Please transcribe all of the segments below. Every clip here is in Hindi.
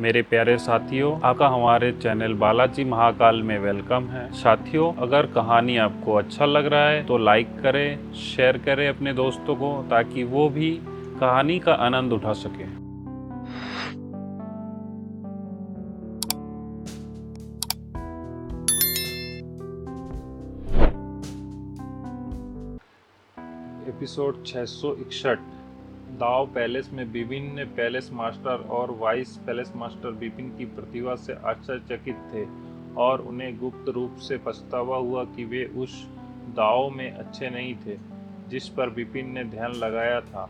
मेरे प्यारे साथियों, आपका हमारे चैनल बालाजी महाकाल में वेलकम है। साथियों, अगर कहानी आपको अच्छा लग रहा है तो लाइक करें, शेयर करें अपने दोस्तों को, ताकि वो भी कहानी का आनंद उठा सके। एपिसोड 661। दाव पैलेस में बिपिन ने पैलेस मास्टर और वाइस पैलेस मास्टर बिपिन की प्रतिभा से आश्चर्यचकित थे और उन्हें गुप्त रूप से पछतावा हुआ कि वे उस दाव में अच्छे नहीं थे जिस पर बिपिन ने ध्यान लगाया था।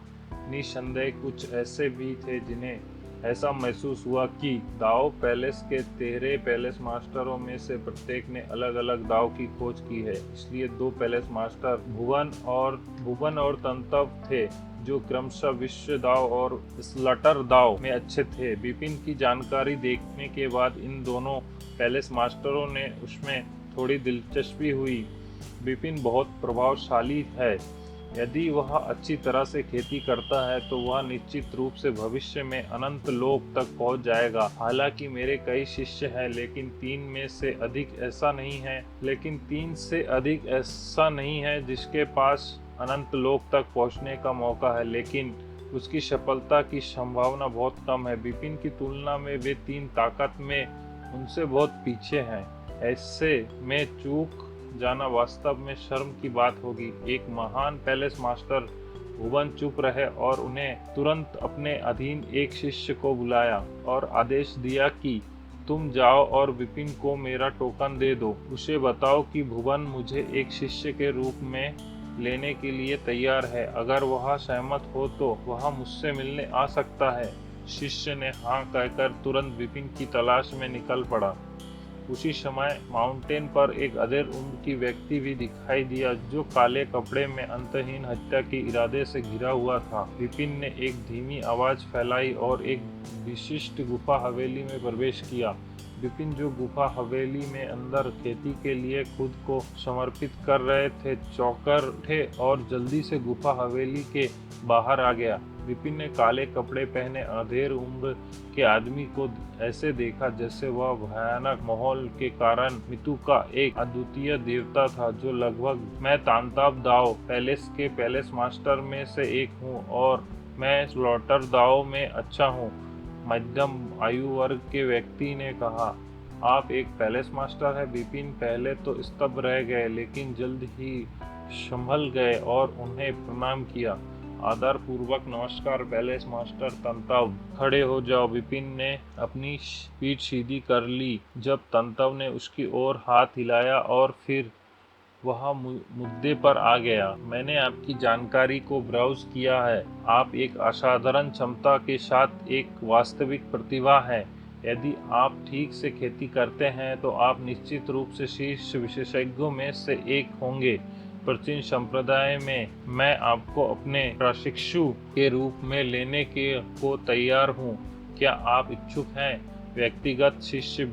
निसंदेह कुछ ऐसे भी थे जिन्हें ऐसा महसूस हुआ कि दाव पैलेस के 13 पैलेस मास्टरों में से प्रत्येक ने अलग अलग दाव की खोज की है। इसलिए 2 पैलेस मास्टर भुवन और तंतव थे जो क्रमशः विश्व दाव और स्लटर दाव में अच्छे थे। बिपिन की जानकारी देखने के बाद इन दोनों पैलेस मास्टरों ने उसमें थोड़ी दिलचस्पी हुई। बिपिन बहुत प्रभावशाली है। यदि वह अच्छी तरह से खेती करता है तो वह निश्चित रूप से भविष्य में अनंत लोक तक पहुंच जाएगा। हालांकि मेरे कई शिष्य हैं, लेकिन 3 से अधिक ऐसा नहीं है जिसके पास अनंत लोक तक पहुंचने का मौका है, लेकिन उसकी सफलता की संभावना बहुत कम है। बिपिन की तुलना में वे 3 ताकत में उनसे बहुत पीछे हैं। ऐसे में चूक जाना वास्तव में शर्म की बात होगी। एक महान पैलेस मास्टर भुवन चुप रहे और उन्हें तुरंत अपने अधीन एक शिष्य को बुलाया और आदेश दिया कि तुम जाओ और बिपिन को मेरा टोकन दे दो। उसे बताओ कि भुवन मुझे एक शिष्य के रूप में लेने के लिए तैयार है। अगर वह सहमत हो तो वह मुझसे मिलने आ सकता है। शिष्य ने हाँ कहकर तुरंत बिपिन की तलाश में निकल पड़ा। उसी समय माउंटेन पर एक अधेड़ उम्र की व्यक्ति भी दिखाई दिया जो काले कपड़े में अंतहीन हत्या के इरादे से घिरा हुआ था। बिपिन ने एक धीमी आवाज फैलाई और एक विशिष्ट गुफा हवेली में प्रवेश किया। बिपिन जो गुफा हवेली में अंदर खेती के लिए खुद को समर्पित कर रहे थे, चौंकर उठे और जल्दी से गुफा हवेली के बाहर आ गया। बिपिन ने काले कपड़े पहने अधेड़ उम्र के आदमी को ऐसे देखा जैसे वह भयानक माहौल के कारण मृत्यु का एक अद्वितीय देवता था। जो लगभग मैं तांताब दाव पैलेस के पैलेस मास्टर में से एक हूँ और मैं स्लॉटर दाव में अच्छा हूँ, मध्यम आयु वर्ग के व्यक्ति ने कहा। आप एक पैलेस मास्टर है? बिपिन पहले तो स्तब्ध रह गए, लेकिन जल्द ही संभल गए और उन्हें प्रणाम किया। आदर पूर्वक नमस्कार पैलेस मास्टर तंतव, खड़े हो जाओ। बिपिन ने अपनी पीठ सीधी कर ली जब तंतव ने उसकी ओर हाथ हिलाया और फिर वह मुद्दे पर आ गया। मैंने आपकी जानकारी को ब्राउज किया है। आप एक असाधारण क्षमता के साथ एक वास्तविक प्रतिभा है। यदि आप ठीक से खेती करते हैं तो आप निश्चित रूप से शीर्ष विशेषज्ञों में से एक होंगे। प्राचीन संप्रदाय में मैं आपको अपने प्रशिक्षु के रूप में लेने को तैयार हूँ। क्या आप इच्छुक हैं? व्यक्तिगत शिष्य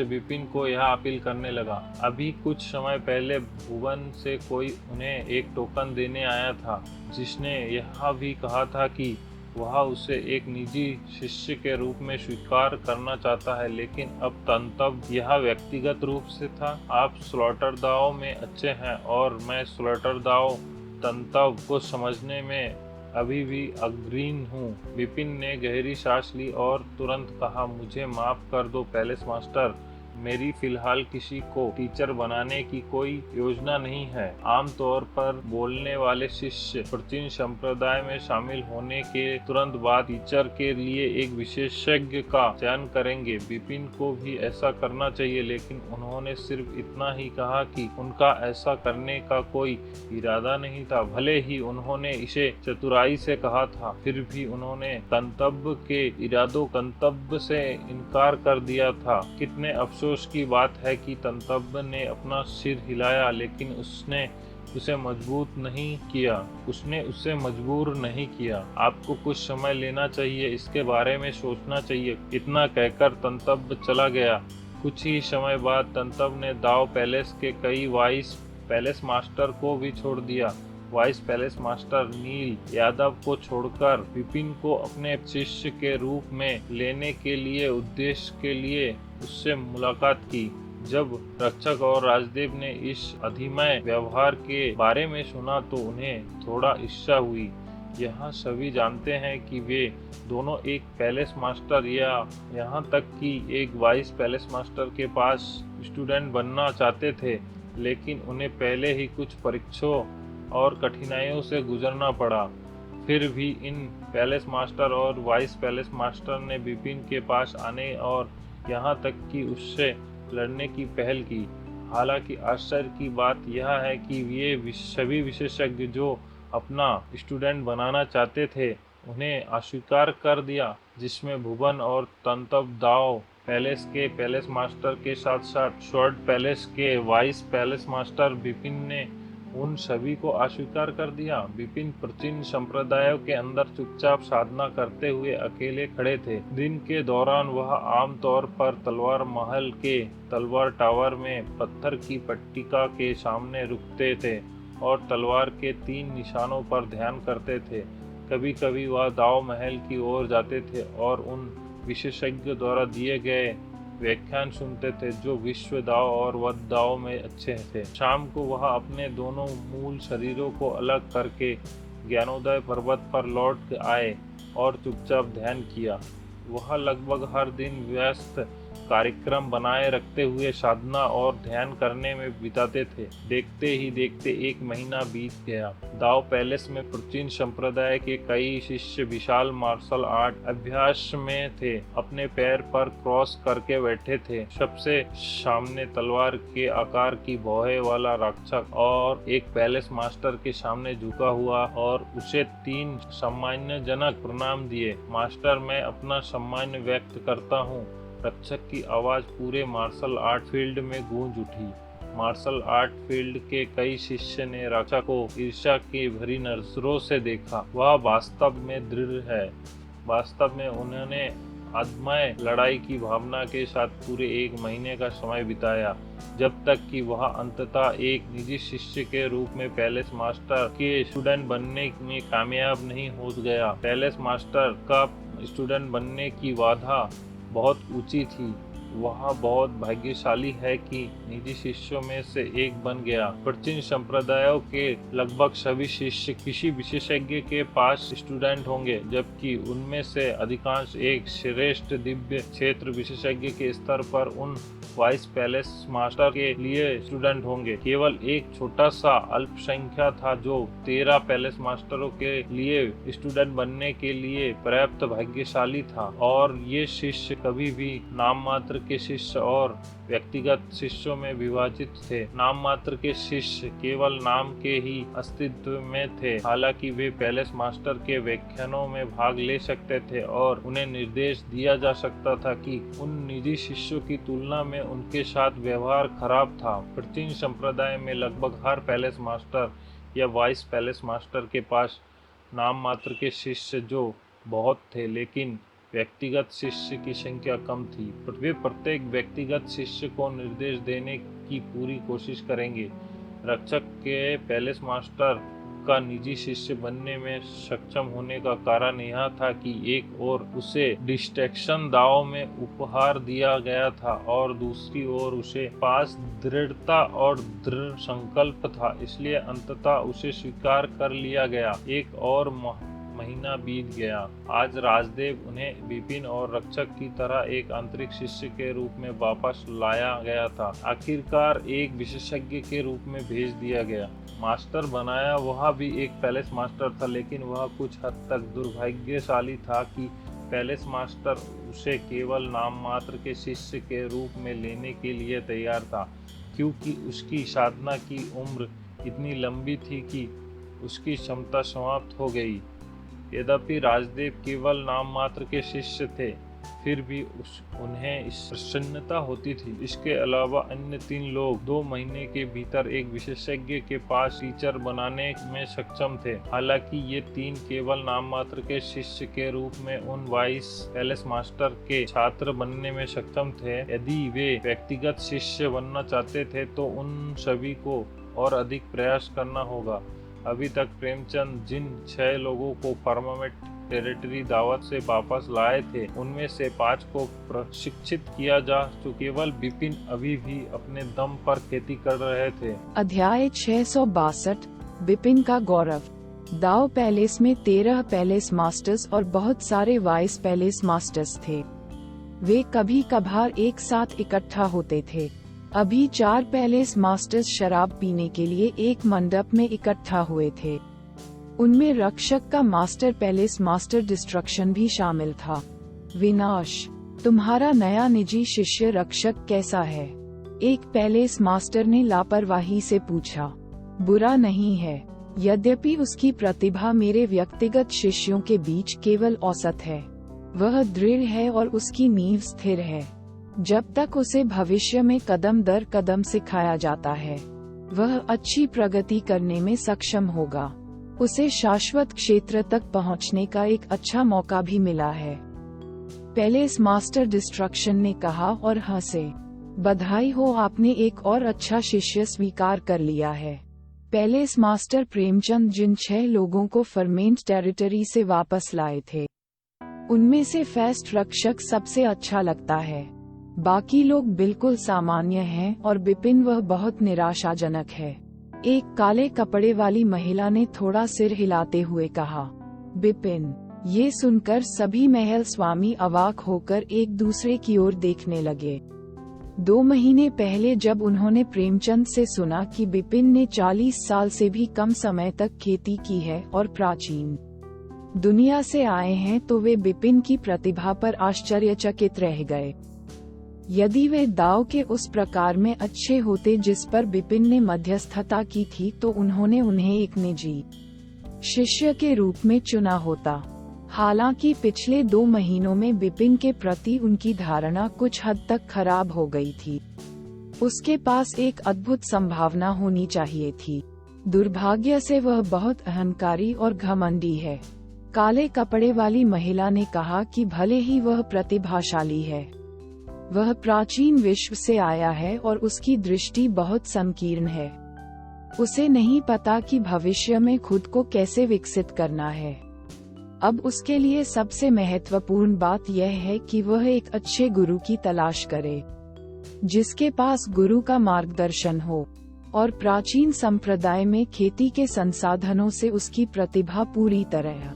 बिपिन को यह अपील करने लगा। अभी कुछ समय पहले भुवन से कोई उन्हें एक टोकन देने आया था, जिसने यह भी कहा था कि वह उसे एक निजी शिष्य के रूप में स्वीकार करना चाहता है, लेकिन अब तंतव यह व्यक्तिगत रूप से था। आप स्लॉटर दाव में अच्छे हैं और मैं स्लॉटर दाव तंतव को समझने में अभी भी अग्रणी हूँ। बिपिन ने गहरी सांस ली और तुरंत कहा, मुझे माफ कर दो पैलेस मास्टर, मेरी फिलहाल किसी को टीचर बनाने की कोई योजना नहीं है। आमतौर पर बोलने वाले शिष्य प्राचीन संप्रदाय में शामिल होने के तुरंत बाद टीचर के लिए एक विशेषज्ञ का चयन करेंगे। बिपिन को भी ऐसा करना चाहिए, लेकिन उन्होंने सिर्फ इतना ही कहा कि उनका ऐसा करने का कोई इरादा नहीं था। भले ही उन्होंने इसे चतुराई से कहा था, फिर भी उन्होंने तंतव के इरादों गंतव्य से इनकार कर दिया था। कितने अफसोस की बात है कि तंतव ने अपना सिर हिलाया, लेकिन उसने उसे मजबूर नहीं किया। आपको कुछ समय लेना चाहिए, इसके बारे में सोचना चाहिए। इतना कहकर तंतव चला गया। कुछ ही समय बाद तंतव ने दाव पैलेस के कई वाइस पैलेस मास्टर को भी छोड़ दिया। वाइस पैलेस मास्टर नील यादव को छोड़कर विपिन को अपने शिष्य के रूप में लेने के लिए उद्देश्य के लिए उससे मुलाकात की। जब रक्षक और राजदेव ने इस अधिमय व्यवहार के बारे में सुना तो उन्हें थोड़ा ईर्ष्या हुई। यहाँ सभी जानते हैं कि वे दोनों एक पैलेस मास्टर या यहाँ तक कि एक वाइस पैलेस मास्टर के पास स्टूडेंट बनना चाहते थे, लेकिन उन्हें पहले ही कुछ परीक्षाओं और कठिनाइयों से गुजरना पड़ा। फिर भी इन पैलेस मास्टर और वाइस पैलेस मास्टर ने विपिन के पास आने और यहाँ तक कि उससे लड़ने की पहल की। हालांकि आश्चर्य की बात यह है कि ये सभी विशेषज्ञ जो अपना स्टूडेंट बनाना चाहते थे उन्हें अस्वीकार कर दिया, जिसमें भुवन और तंतव दाव पैलेस के पैलेस मास्टर के साथ साथ स्वर्ण पैलेस के वाइस पैलेस मास्टर विपिन ने उन सभी को अस्वीकार कर दिया। विपिन प्राचीन संप्रदायों के अंदर चुपचाप साधना करते हुए अकेले खड़े थे। दिन के दौरान वह आमतौर पर तलवार महल के तलवार टावर में पत्थर की पट्टिका के सामने रुकते थे और तलवार के 3 निशानों पर ध्यान करते थे। कभी कभी वह दाव महल की ओर जाते थे और उन विशेषज्ञ द्वारा दिए गए व्याख्यान सुनते थे जो विश्व दाव और वध दाव में अच्छे थे। शाम को वह अपने दोनों मूल शरीरों को अलग करके ज्ञानोदय पर्वत पर लौट आए और चुपचाप ध्यान किया। वह लगभग हर दिन व्यस्त कार्यक्रम बनाए रखते हुए साधना और ध्यान करने में बिताते थे। देखते ही देखते 1 महीना बीत गया। दाव पैलेस में प्राचीन संप्रदाय के कई शिष्य विशाल मार्शल आर्ट अभ्यास में थे। अपने पैर पर क्रॉस करके बैठे थे। सबसे सामने तलवार के आकार की भौहें वाला रक्षक और एक पैलेस मास्टर के सामने झुका हुआ और उसे 3 सम्मानजनक प्रणाम दिए। मास्टर, मैं अपना सम्मान व्यक्त करता हूँ। रक्षक की आवाज पूरे मार्शल आर्ट फील्ड में गूंज उठी। मार्शल आर्ट फील्ड के कई शिष्य ने रक्षक को ईर्ष्या की भरी नजरों से देखा। वह वास्तव में दृढ़ है। वास्तव में उन्होंने अदम्य लड़ाई की भावना के साथ पूरे 1 महीने का समय बिताया, जब तक कि वह अंततः एक निजी शिष्य के रूप में पैलेस मास्टर के स्टूडेंट बनने में कामयाब नहीं हो गया। पैलेस मास्टर का स्टूडेंट बनने की बाधा बहुत ऊंची थी। वह बहुत भाग्यशाली है कि निजी शिष्यों में से एक बन गया। प्राचीन संप्रदायों के लगभग सभी शिष्य किसी विशेषज्ञ के पास स्टूडेंट होंगे, जबकि उनमें से अधिकांश एक श्रेष्ठ दिव्य क्षेत्र विशेषज्ञ के स्तर पर उन वाइस पैलेस मास्टर के लिए स्टूडेंट होंगे। केवल एक छोटा सा अल्पसंख्या था जो 13 पैलेस मास्टरों के लिए स्टूडेंट बनने के लिए पर्याप्त भाग्यशाली था, और ये शिष्य कभी भी नाम मात्र के शिष्य और व्यक्तिगत शिष्यों में विभाजित थे। नाम मात्र के शिष्य केवल नाम के ही अस्तित्व में थे। हालांकि वे पैलेस मास्टर के व्याख्यानों में भाग ले सकते थे और उन्हें निर्देश दिया जा सकता था कि उन निजी शिष्यों की तुलना में उनके साथ व्यवहार खराब था। प्राचीन संप्रदाय में लगभग हर पैलेस मास्टर या वाइस पैलेस मास्टर के पास नाम मात्र के शिष्य जो बहुत थे, लेकिन व्यक्तिगत शिष्य की संख्या कम थी। वे प्रत्येक व्यक्तिगत शिष्य को निर्देश देने की पूरी कोशिश करेंगे। रक्षक के पैलेस मास्टर का निजी शिष्य बनने में सक्षम होने का कारण यह था कि एक ओर उसे डिस्ट्रैक्शन दाव में उपहार दिया गया था और दूसरी ओर उसे पास दृढ़ता और दृढ़ संकल्प था, इसलिए अंततः उसे स्वीकार कर लिया गया। एक और महीना बीत गया। आज राजदेव उन्हें विपिन और रक्षक की तरह एक आंतरिक शिष्य के रूप में वापस लाया गया था। आखिरकार एक विशेषज्ञ के रूप में भेज दिया गया। मास्टर बनाया वह भी एक पैलेस मास्टर था, लेकिन वह कुछ हद तक दुर्भाग्यशाली था कि पैलेस मास्टर उसे केवल नाम मात्र के शिष्य के रूप में लेने के लिए तैयार था, क्योंकि उसकी साधना की उम्र इतनी लंबी थी कि उसकी क्षमता समाप्त हो गई। यद्यपि राजदेव केवल नाम मात्र के शिष्य थे, फिर भी उन्हें इस प्रसन्नता होती थी। इसके अलावा अन्य 3 लोग 2 महीने के भीतर एक विशेषज्ञ के पास टीचर बनाने में सक्षम थे। हालांकि ये 3 केवल नाम मात्र के शिष्य के रूप में उन वाइस पैलेस मास्टर के छात्र बनने में सक्षम थे। यदि वे व्यक्तिगत शिष्य बनना चाहते थे तो उन सभी को और अधिक प्रयास करना होगा। अभी तक प्रेमचंद जिन 6 लोगों को परमानेंट टेरिटरी दावत से वापस लाए थे, उनमें से 5 को प्रशिक्षित किया जा चुका। केवल बिपिन अभी भी अपने दम पर खेती कर रहे थे। अध्याय 662 बिपिन का गौरव। दाव पैलेस में 13 पैलेस मास्टर्स और बहुत सारे वाइस पैलेस मास्टर्स थे। वे कभी कभार एक साथ इकट्ठा होते थे। अभी 4 पैलेस मास्टर्स शराब पीने के लिए एक मंडप में इकट्ठा हुए थे। उनमें रक्षक का मास्टर पैलेस मास्टर डिस्ट्रक्शन भी शामिल था। विनाश, तुम्हारा नया निजी शिष्य रक्षक कैसा है? एक पैलेस मास्टर ने लापरवाही से पूछा। बुरा नहीं है, यद्यपि उसकी प्रतिभा मेरे व्यक्तिगत शिष्यों के बीच केवल औसत है। वह दृढ़ है और उसकी नींव स्थिर है। जब तक उसे भविष्य में कदम दर कदम सिखाया जाता है, वह अच्छी प्रगति करने में सक्षम होगा। उसे शाश्वत क्षेत्र तक पहुंचने का एक अच्छा मौका भी मिला है, पैलेस मास्टर डिस्ट्रक्शन ने कहा और हंसे। बधाई हो, आपने एक और अच्छा शिष्य स्वीकार कर लिया है। पैलेस मास्टर प्रेमचंद जिन 6 लोगों को फर्मेंट टेरिटरी से वापस लाए थे, उनमें से फेस्ट रक्षक सबसे अच्छा लगता है। बाकी लोग बिल्कुल सामान्य हैं और बिपिन वह बहुत निराशाजनक है। एक काले कपड़े वाली महिला ने थोड़ा सिर हिलाते हुए कहा। बिपिन, ये सुनकर सभी महल स्वामी अवाक होकर एक दूसरे की ओर देखने लगे। 2 महीने पहले जब उन्होंने प्रेमचंद से सुना कि बिपिन ने 40 साल से भी कम समय तक खेती की है और प्राचीन दुनिया से आए हैं, तो वे बिपिन की प्रतिभा पर आश्चर्यचकित रह गए। यदि वे दाव के उस प्रकार में अच्छे होते जिस पर बिपिन ने मध्यस्थता की थी, तो उन्होंने उन्हें एक निजी शिष्य के रूप में चुना होता। हालांकि पिछले 2 महीनों में बिपिन के प्रति उनकी धारणा कुछ हद तक खराब हो गई थी। उसके पास एक अद्भुत संभावना होनी चाहिए थी। दुर्भाग्य से वह बहुत अहंकारी और घमंडी है। काले कपड़े वाली महिला ने कहा कि भले ही वह प्रतिभाशाली है, वह प्राचीन विश्व से आया है और उसकी दृष्टि बहुत संकीर्ण है। उसे नहीं पता कि भविष्य में खुद को कैसे विकसित करना है। अब उसके लिए सबसे महत्वपूर्ण बात यह है कि वह एक अच्छे गुरु की तलाश करे, जिसके पास गुरु का मार्गदर्शन हो और प्राचीन संप्रदाय में खेती के संसाधनों से उसकी प्रतिभा पूरी तरह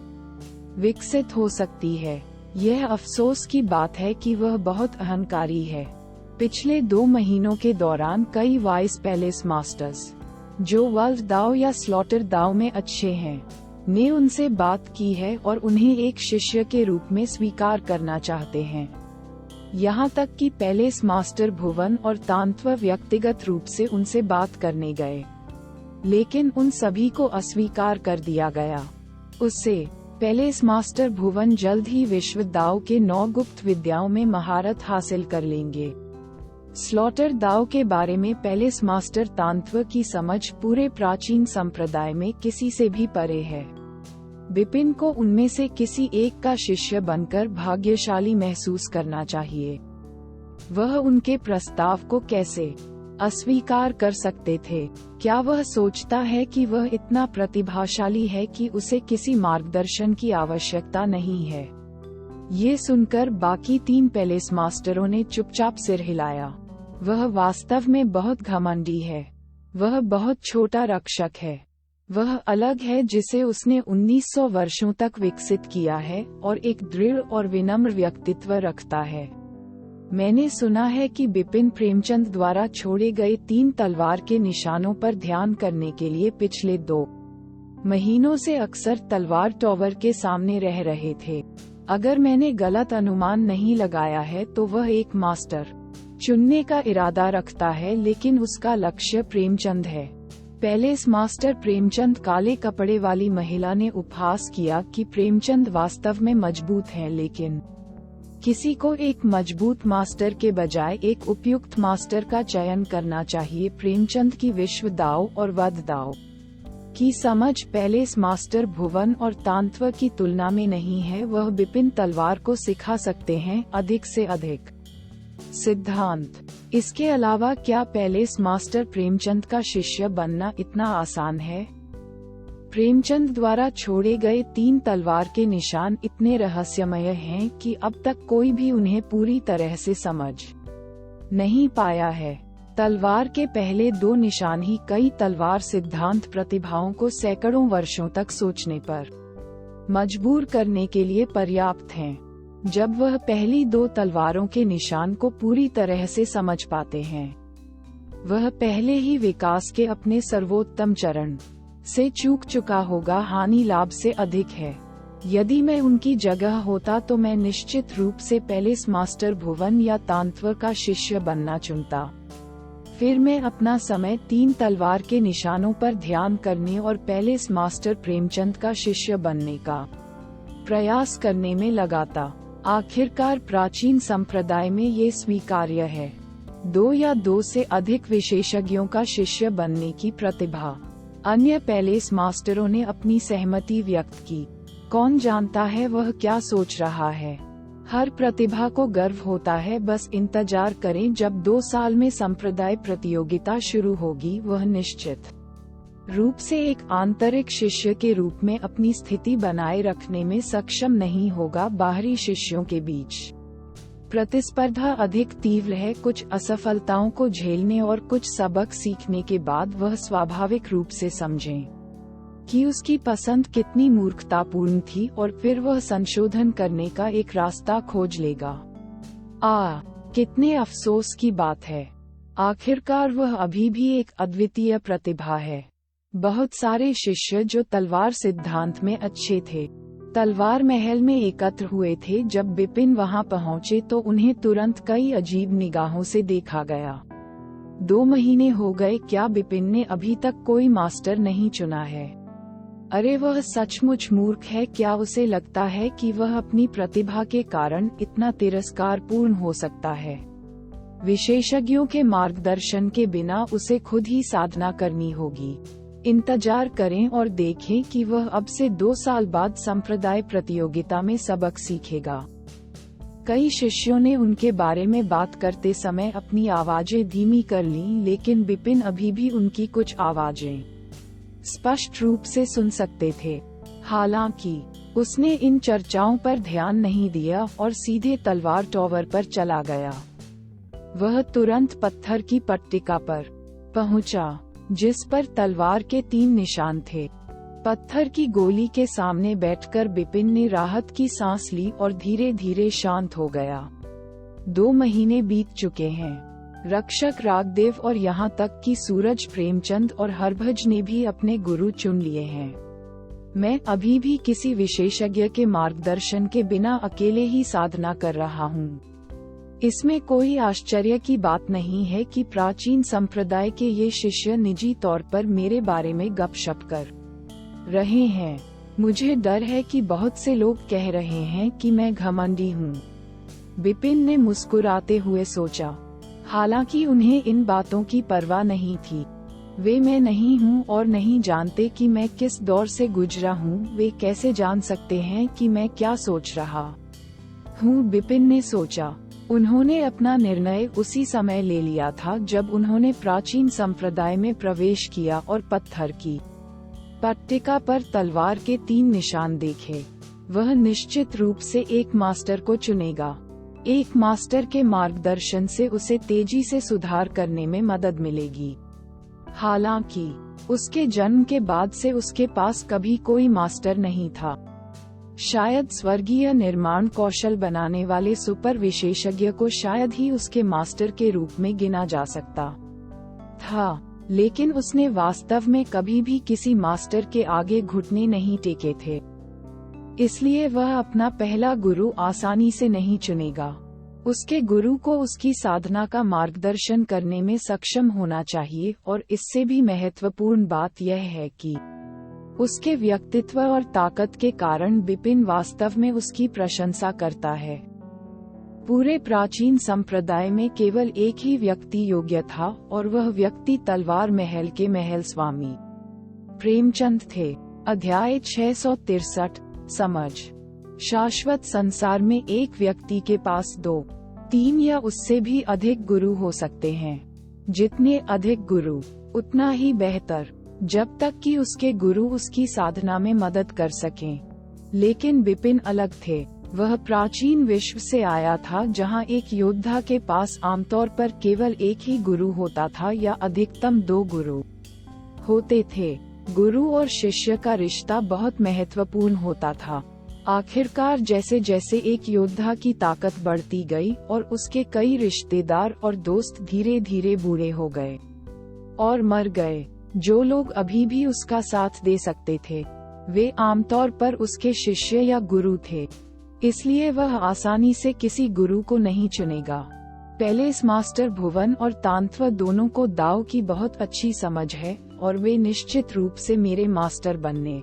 विकसित हो सकती है। यह अफसोस की बात है कि वह बहुत अहंकारी है। पिछले 2 महीनों के दौरान कई वाइस पैलेस मास्टर्स, जो वर्ल्ड दाव या स्लॉटर दाव में अच्छे हैं, ने उनसे बात की है और उन्हें एक शिष्य के रूप में स्वीकार करना चाहते हैं। यहाँ तक कि पैलेस मास्टर भुवन और तांत्व व्यक्तिगत रूप से उनसे बात करने गए, लेकिन उन सभी को अस्वीकार कर दिया गया। उससे पैलेस मास्टर भुवन जल्द ही विश्व दाव के 9 गुप्त विद्याओं में महारत हासिल कर लेंगे। स्लॉटर दाव के बारे में पैलेस मास्टर तांत्व की समझ पूरे प्राचीन संप्रदाय में किसी से भी परे है। बिपिन को उनमें से किसी एक का शिष्य बनकर भाग्यशाली महसूस करना चाहिए। वह उनके प्रस्ताव को कैसे अस्वीकार कर सकते थे? क्या वह सोचता है कि वह इतना प्रतिभाशाली है कि उसे किसी मार्गदर्शन की आवश्यकता नहीं है? ये सुनकर बाकी 3 पैलेस मास्टरों ने चुपचाप सिर हिलाया। वह वास्तव में बहुत घमंडी है। वह बहुत छोटा रक्षक है। वह अलग है जिसे उसने 1900 वर्षों तक विकसित किया है और एक दृढ़ और विनम्र व्यक्तित्व रखता है। मैंने सुना है कि बिपिन प्रेमचंद द्वारा छोड़े गए 3 तलवार के निशानों पर ध्यान करने के लिए पिछले 2 महीनों से अक्सर तलवार टॉवर के सामने रह रहे थे। अगर मैंने गलत अनुमान नहीं लगाया है तो वह एक मास्टर चुनने का इरादा रखता है, लेकिन उसका लक्ष्य प्रेमचंद है। पैलेस मास्टर प्रेमचंद, काले कपड़े वाली महिला ने उपहास किया कि प्रेमचंद वास्तव में मजबूत हैं, लेकिन किसी को एक मजबूत मास्टर के बजाय एक उपयुक्त मास्टर का चयन करना चाहिए। प्रेमचंद की विश्व दाव और वध दाव की समझ पैलेस मास्टर भुवन और तांत्व की तुलना में नहीं है। वह बिपिन तलवार को सिखा सकते हैं, अधिक से अधिक। सिद्धांत। इसके अलावा क्या पैलेस मास्टर प्रेमचंद का शिष्य बनना इतना आसान है? प्रेमचंद द्वारा छोड़े गए 3 तलवार के निशान इतने रहस्यमय हैं कि अब तक कोई भी उन्हें पूरी तरह से समझ नहीं पाया है। तलवार के पहले 2 निशान ही कई तलवार सिद्धांत प्रतिभाओं को सैकड़ों वर्षों तक सोचने पर मजबूर करने के लिए पर्याप्त हैं। जब वह पहली 2 तलवारों के निशान को पूरी तरह से समझ पाते हैं, वह पहले ही विकास के अपने सर्वोत्तम चरण से चूक चुका होगा। हानि लाभ से अधिक है। यदि मैं उनकी जगह होता तो मैं निश्चित रूप से पैलेस मास्टर भुवन या तांत्व का शिष्य बनना चुनता। फिर मैं अपना समय 3 तलवार के निशानों पर ध्यान करने और पैलेस मास्टर प्रेमचंद का शिष्य बनने का प्रयास करने में लगाता। आखिरकार प्राचीन संप्रदाय में ये स्वीकार्य है। 2 या 2 से अधिक विशेषज्ञों का शिष्य बनने की प्रतिभा। अन्य पैलेस मास्टरों ने अपनी सहमति व्यक्त की। कौन जानता है वह क्या सोच रहा है। हर प्रतिभा को गर्व होता है। बस इंतजार करें, जब 2 साल में संप्रदाय प्रतियोगिता शुरू होगी, वह निश्चित रूप से एक आंतरिक शिष्य के रूप में अपनी स्थिति बनाए रखने में सक्षम नहीं होगा। बाहरी शिष्यों के बीच प्रतिस्पर्धा अधिक तीव्र है। कुछ असफलताओं को झेलने और कुछ सबक सीखने के बाद वह स्वाभाविक रूप से समझें कि उसकी पसंद कितनी मूर्खतापूर्ण थी और फिर वह संशोधन करने का एक रास्ता खोज लेगा। कितने अफसोस की बात है। आखिरकार वह अभी भी एक अद्वितीय प्रतिभा है। बहुत सारे शिष्य जो तलवार सिद्धांत में अच्छे थे, तलवार महल में एकत्र हुए थे। जब बिपिन वहां पहुंचे तो उन्हें तुरंत कई अजीब निगाहों से देखा गया। 2 महीने हो गए, क्या बिपिन ने अभी तक कोई मास्टर नहीं चुना है? अरे वह सचमुच मूर्ख है। क्या उसे लगता है कि वह अपनी प्रतिभा के कारण इतना तिरस्कारपूर्ण हो सकता है? विशेषज्ञों के मार्गदर्शन के बिना उसे खुद ही साधना करनी होगी। इंतजार करें और देखें कि वह अब से 2 साल बाद संप्रदाय प्रतियोगिता में सबक सीखेगा। कई शिष्यों ने उनके बारे में बात करते समय अपनी आवाजें धीमी कर लीं, लेकिन बिपिन अभी भी उनकी कुछ आवाजें स्पष्ट रूप से सुन सकते थे। हालांकि उसने इन चर्चाओं पर ध्यान नहीं दिया और सीधे तलवार टॉवर पर चला गया। वह तुरंत पत्थर की पट्टिका पर पहुंचा, जिस पर तलवार के 3 निशान थे। पत्थर की गोली के सामने बैठकर बिपिन ने राहत की सांस ली और धीरे धीरे शांत हो गया। 2 महीने बीत चुके हैं। रक्षक रागदेव और यहाँ तक कि सूरज प्रेमचंद और हरभज ने भी अपने गुरु चुन लिए हैं। मैं अभी भी किसी विशेषज्ञ के मार्गदर्शन के बिना अकेले ही साधना कर रहा हूँ। इसमें कोई आश्चर्य की बात नहीं है कि प्राचीन संप्रदाय के ये शिष्य निजी तौर पर मेरे बारे में गपशप कर रहे हैं। मुझे डर है कि बहुत से लोग कह रहे हैं कि मैं घमंडी हूँ। बिपिन ने मुस्कुराते हुए सोचा। हालांकि उन्हें इन बातों की परवाह नहीं थी। वे मैं नहीं हूँ और नहीं जानते कि मैं किस दौर से गुजरा हूँ। वे कैसे जान सकते हैं कि मैं क्या सोच रहा हूँ? बिपिन ने सोचा। उन्होंने अपना निर्णय उसी समय ले लिया था जब उन्होंने प्राचीन संप्रदाय में प्रवेश किया और पत्थर की पट्टिका पर तलवार के 3 निशान देखे। वह निश्चित रूप से एक मास्टर को चुनेगा। एक मास्टर के मार्गदर्शन से उसे तेजी से सुधार करने में मदद मिलेगी। हालांकि उसके जन्म के बाद से उसके पास कभी कोई मास्टर नहीं था। शायद स्वर्गीय निर्माण कौशल बनाने वाले सुपर विशेषज्ञ को शायद ही उसके मास्टर के रूप में गिना जा सकता था, लेकिन उसने वास्तव में कभी भी किसी मास्टर के आगे घुटने नहीं टेके थे। इसलिए वह अपना पहला गुरु आसानी से नहीं चुनेगा। उसके गुरु को उसकी साधना का मार्गदर्शन करने में सक्षम होना चाहिए और इससे भी महत्वपूर्ण बात यह है कि उसके व्यक्तित्व और ताकत के कारण बिपिन वास्तव में उसकी प्रशंसा करता है। पूरे प्राचीन संप्रदाय में केवल एक ही व्यक्ति योग्य था और वह व्यक्ति तलवार महल के महल स्वामी प्रेमचंद थे। अध्याय 663 समझ। शाश्वत संसार में एक व्यक्ति के पास 2, 3 या उससे भी अधिक गुरु हो सकते हैं। जितने अधिक गुरु उतना ही बेहतर। जब तक कि उसके गुरु उसकी साधना में मदद कर सकें। लेकिन बिपिन अलग थे। वह प्राचीन विश्व से आया था जहां एक योद्धा के पास आमतौर पर केवल एक ही गुरु होता था या अधिकतम 2 गुरु होते थे। गुरु और शिष्य का रिश्ता बहुत महत्वपूर्ण होता था। आखिरकार जैसे जैसे एक योद्धा की ताकत बढ़ती गई और उसके कई रिश्तेदार और दोस्त धीरे धीरे बूढ़े हो गए और मर गए, जो लोग अभी भी उसका साथ दे सकते थे वे आमतौर पर उसके शिष्य या गुरु थे। इसलिए वह आसानी से किसी गुरु को नहीं चुनेगा। पैलेस मास्टर भुवन और तांत्व दोनों को दाव की बहुत अच्छी समझ है और वे निश्चित रूप से मेरे मास्टर बनने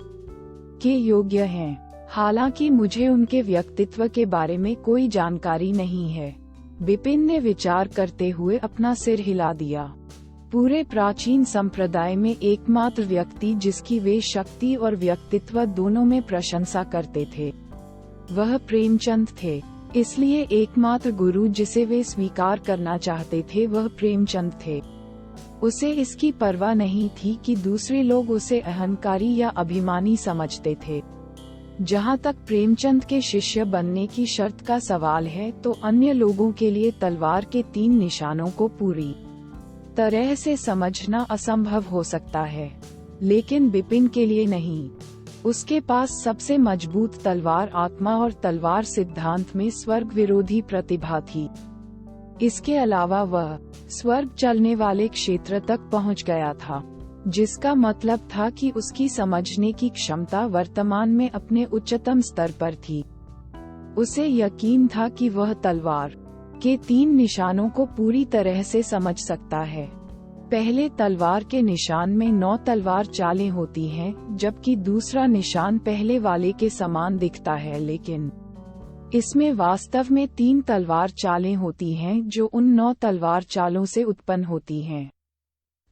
के योग्य हैं। हालांकि मुझे उनके व्यक्तित्व के बारे में कोई जानकारी नहीं है। बिपिन ने विचार करते हुए अपना सिर हिला दिया। पूरे प्राचीन संप्रदाय में एकमात्र व्यक्ति जिसकी वे शक्ति और व्यक्तित्व दोनों में प्रशंसा करते थे वह प्रेमचंद थे। इसलिए एकमात्र गुरु जिसे वे स्वीकार करना चाहते थे वह प्रेमचंद थे। उसे इसकी परवाह नहीं थी कि दूसरे लोग उसे अहंकारी या अभिमानी समझते थे। जहां तक प्रेमचंद के शिष्य बनने की शर्त का सवाल है तो अन्य लोगों के लिए तलवार के 3 निशानों को पूरी तरह से समझना असंभव हो सकता है, लेकिन बिपिन के लिए नहीं। उसके पास सबसे मजबूत तलवार आत्मा और तलवार सिद्धांत में स्वर्ग विरोधी प्रतिभा थी। इसके अलावा वह स्वर्ग चलने वाले क्षेत्र तक पहुंच गया था, जिसका मतलब था कि उसकी समझने की क्षमता वर्तमान में अपने उच्चतम स्तर पर थी। उसे यकीन था कि वह तलवार के 3 निशानों को पूरी तरह से समझ सकता है। पहले तलवार के निशान में 9 तलवार चालें होती हैं, जबकि दूसरा निशान पहले वाले के समान दिखता है, लेकिन इसमें वास्तव में 3 तलवार चालें होती हैं जो उन 9 तलवार चालों से उत्पन्न होती हैं।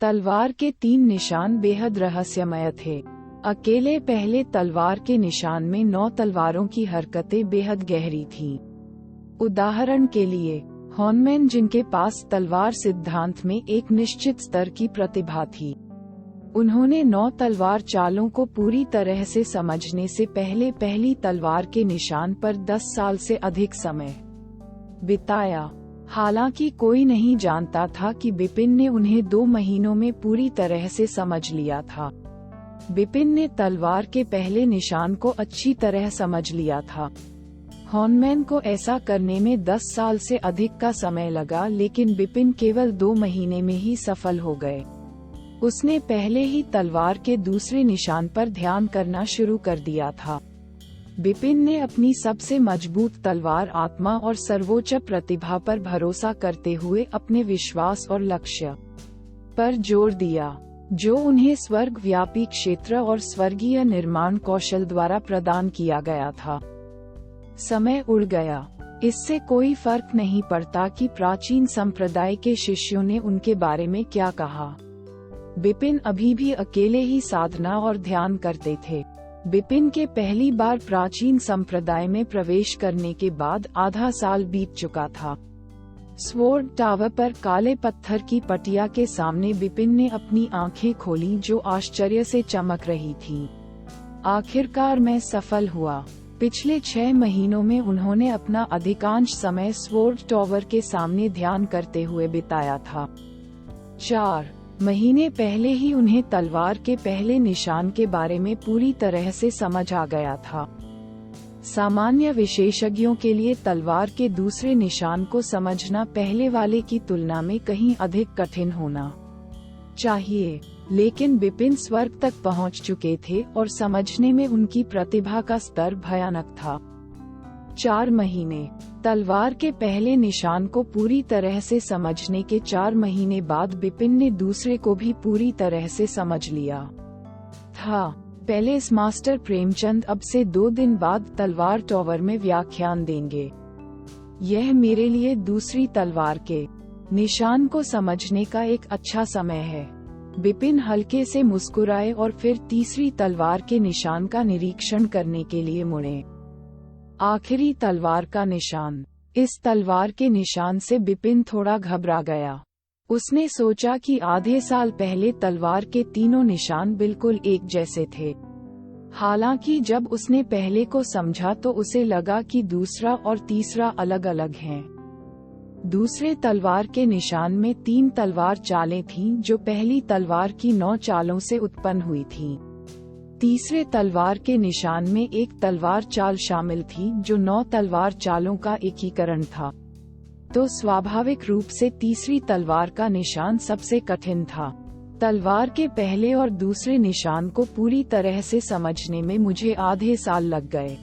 तलवार के 3 निशान बेहद रहस्यमय थे। अकेले पहले तलवार के निशान में 9 तलवारों की हरकतें बेहद गहरी थीं। उदाहरण के लिए हॉर्नमैन, जिनके पास तलवार सिद्धांत में एक निश्चित स्तर की प्रतिभा थी, उन्होंने 9 तलवार चालों को पूरी तरह से समझने से पहले पहली तलवार के निशान पर 10 साल से अधिक समय बिताया। हालांकि कोई नहीं जानता था कि बिपिन ने उन्हें 2 महीनों में पूरी तरह से समझ लिया था। बिपिन ने तलवार के पहले निशान को अच्छी तरह समझ लिया था। हॉर्नमैन को ऐसा करने में 10 साल से अधिक का समय लगा, लेकिन बिपिन केवल 2 महीने में ही सफल हो गए। उसने पहले ही तलवार के दूसरे निशान पर ध्यान करना शुरू कर दिया था। बिपिन ने अपनी सबसे मजबूत तलवार आत्मा और सर्वोच्च प्रतिभा पर भरोसा करते हुए अपने विश्वास और लक्ष्य पर जोर दिया, जो उन्हें स्वर्ग व्यापी क्षेत्र और स्वर्गीय निर्माण कौशल द्वारा प्रदान किया गया था। समय उड़ गया। इससे कोई फर्क नहीं पड़ता कि प्राचीन संप्रदाय के शिष्यों ने उनके बारे में क्या कहा। बिपिन अभी भी अकेले ही साधना और ध्यान करते थे। बिपिन के पहली बार प्राचीन संप्रदाय में प्रवेश करने के बाद आधा साल बीत चुका था। स्वॉर्ड टावर पर काले पत्थर की पटिया के सामने बिपिन ने अपनी आंखें खोली, जो आश्चर्य से चमक रही थीं। आखिरकार मैं सफल हुआ। पिछले 6 महीनों में उन्होंने अपना अधिकांश समय स्वॉर्ड टावर के सामने ध्यान करते हुए बिताया था। 4 महीने पहले ही उन्हें तलवार के पहले निशान के बारे में पूरी तरह से समझ आ गया था। सामान्य विशेषज्ञों के लिए तलवार के दूसरे निशान को समझना पहले वाले की तुलना में कहीं अधिक कठिन होना चाहिए, लेकिन बिपिन स्वर्ग तक पहुंच चुके थे और समझने में उनकी प्रतिभा का स्तर भयानक था। 4 महीने। तलवार के पहले निशान को पूरी तरह से समझने के 4 महीने बाद बिपिन ने दूसरे को भी पूरी तरह से समझ लिया था। पैलेस मास्टर प्रेमचंद अब से 2 दिन बाद तलवार टावर में व्याख्यान देंगे। यह मेरे लिए दूसरी तलवार के निशान को समझने का एक अच्छा समय है। बिपिन हल्के से मुस्कुराए और फिर तीसरी तलवार के निशान का निरीक्षण करने के लिए मुड़े। आखिरी तलवार का निशान। इस तलवार के निशान से बिपिन थोड़ा घबरा गया। उसने सोचा कि आधे साल पहले तलवार के तीनों निशान बिल्कुल एक जैसे थे। हालांकि जब उसने पहले को समझा तो उसे लगा कि दूसरा और तीसरा अलग अलग हैं। दूसरे तलवार के निशान में 3 तलवार चालें थीं जो पहली तलवार की 9 चालों से उत्पन्न हुई थीं। तीसरे तलवार के निशान में एक तलवार चाल शामिल थी जो 9 तलवार चालों का एकीकरण था। तो स्वाभाविक रूप से तीसरी तलवार का निशान सबसे कठिन था। तलवार के पहले और दूसरे निशान को पूरी तरह से समझने में मुझे आधे साल लग गए।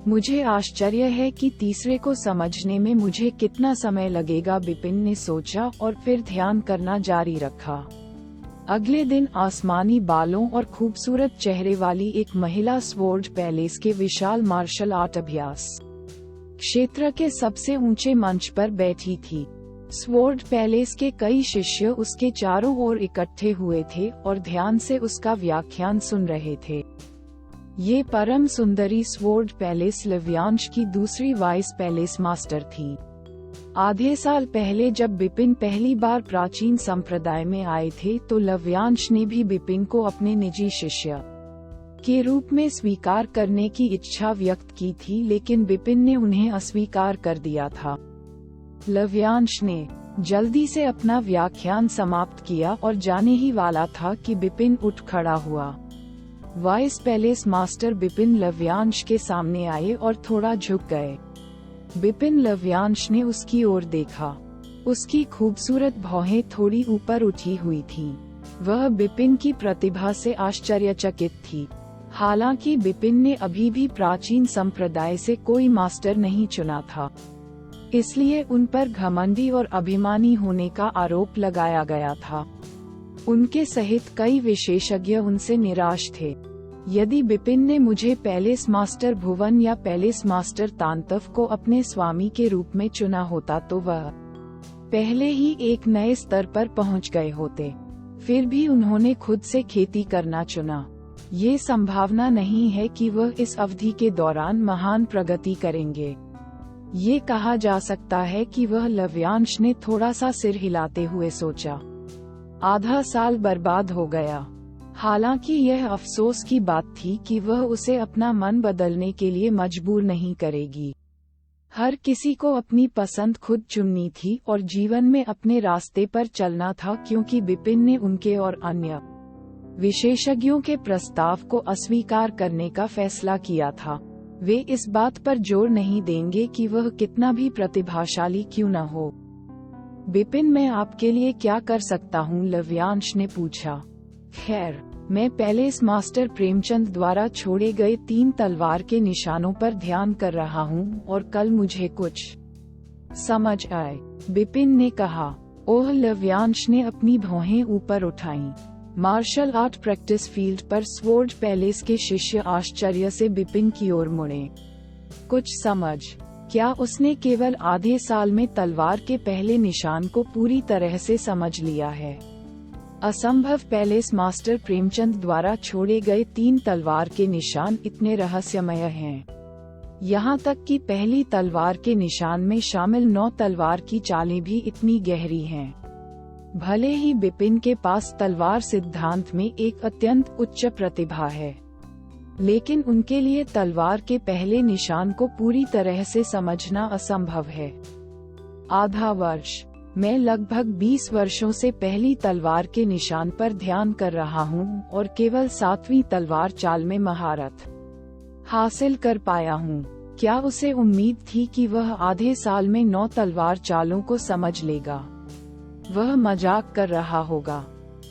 मुझे आश्चर्य है कि तीसरे को समझने में मुझे कितना समय लगेगा, बिपिन ने सोचा और फिर ध्यान करना जारी रखा। अगले दिन आसमानी बालों और खूबसूरत चेहरे वाली एक महिला स्वॉर्ड पैलेस के विशाल मार्शल आर्ट अभ्यास क्षेत्र के सबसे ऊंचे मंच पर बैठी थी। स्वॉर्ड पैलेस के कई शिष्य उसके चारों ओर इकट्ठे हुए थे और ध्यान से उसका व्याख्यान सुन रहे थे। ये परम सुंदरी स्वॉर्ड पैलेस लव्यांश की दूसरी वाइस पैलेस मास्टर थी। आधे साल पहले जब बिपिन पहली बार प्राचीन संप्रदाय में आए थे तो लव्यांश ने भी बिपिन को अपने निजी शिष्य के रूप में स्वीकार करने की इच्छा व्यक्त की थी, लेकिन बिपिन ने उन्हें अस्वीकार कर दिया था। लव्यांश ने जल्दी से अपना व्याख्यान समाप्त किया और जाने ही वाला था कि बिपिन उठ खड़ा हुआ। Vice palace master Bipin Lavyansh के सामने आए और थोड़ा झुक गए। बिपिन लव्यांश ने उसकी ओर देखा। उसकी खूबसूरत भौहें थोड़ी ऊपर उठी हुई थीं। वह बिपिन की प्रतिभा से आश्चर्यचकित थी। हालांकि बिपिन ने अभी भी प्राचीन संप्रदाय से कोई मास्टर नहीं चुना था, इसलिए उन पर घमंडी और अभिमानी होने का आरोप लगाया गया था। उनके सहित कई विशेषज्ञ उनसे निराश थे। यदि बिपिन ने मुझे पैलेस मास्टर भुवन या पैलेस मास्टर तांतव को अपने स्वामी के रूप में चुना होता तो वह पहले ही एक नए स्तर पर पहुंच गए होते। फिर भी उन्होंने खुद से खेती करना चुना। ये संभावना नहीं है कि वह इस अवधि के दौरान महान प्रगति करेंगे। ये कहा जा सकता है कि वह लव्यांश ने थोड़ा सा सिर हिलाते हुए सोचा। आधा साल बर्बाद हो गया। हालांकि यह अफसोस की बात थी कि वह उसे अपना मन बदलने के लिए मजबूर नहीं करेगी। हर किसी को अपनी पसंद खुद चुननी थी और जीवन में अपने रास्ते पर चलना था, क्योंकि बिपिन ने उनके और अन्य विशेषज्ञों के प्रस्ताव को अस्वीकार करने का फैसला किया था। वे इस बात पर जोर नहीं देंगे कि वह कितना भी प्रतिभाशाली क्यों न हो। बिपिन, मैं आपके लिए क्या कर सकता हूँ? लव्यांश ने पूछा। खैर, मैं पैलेस मास्टर प्रेमचंद द्वारा छोड़े गए 3 तलवार के निशानों पर ध्यान कर रहा हूँ और कल मुझे कुछ समझ आए, बिपिन ने कहा। ओह, लव्यांश ने अपनी भौहें ऊपर उठाईं। मार्शल आर्ट प्रैक्टिस फील्ड पर स्वॉर्ड पैलेस के शिष्य आश्चर्य से बिपिन की ओर मुड़े। कुछ समझ? क्या उसने केवल आधे साल में तलवार के पहले निशान को पूरी तरह से समझ लिया है? असंभव। पैलेस मास्टर प्रेमचंद द्वारा छोड़े गए 3 तलवार के निशान इतने रहस्यमय हैं। यहाँ तक कि पहली तलवार के निशान में शामिल 9 तलवार की चालें भी इतनी गहरी हैं। भले ही बिपिन के पास तलवार सिद्धांत में एक अत्यंत उच्च प्रतिभा है, लेकिन उनके लिए तलवार के पहले निशान को पूरी तरह से समझना असंभव है। आधा वर्ष। मैं लगभग 20 वर्षों से पहली तलवार के निशान पर ध्यान कर रहा हूँ और केवल 7वीं तलवार चाल में महारत हासिल कर पाया हूँ। क्या उसे उम्मीद थी कि वह आधे साल में 9 तलवार चालों को समझ लेगा? वह मजाक कर रहा होगा।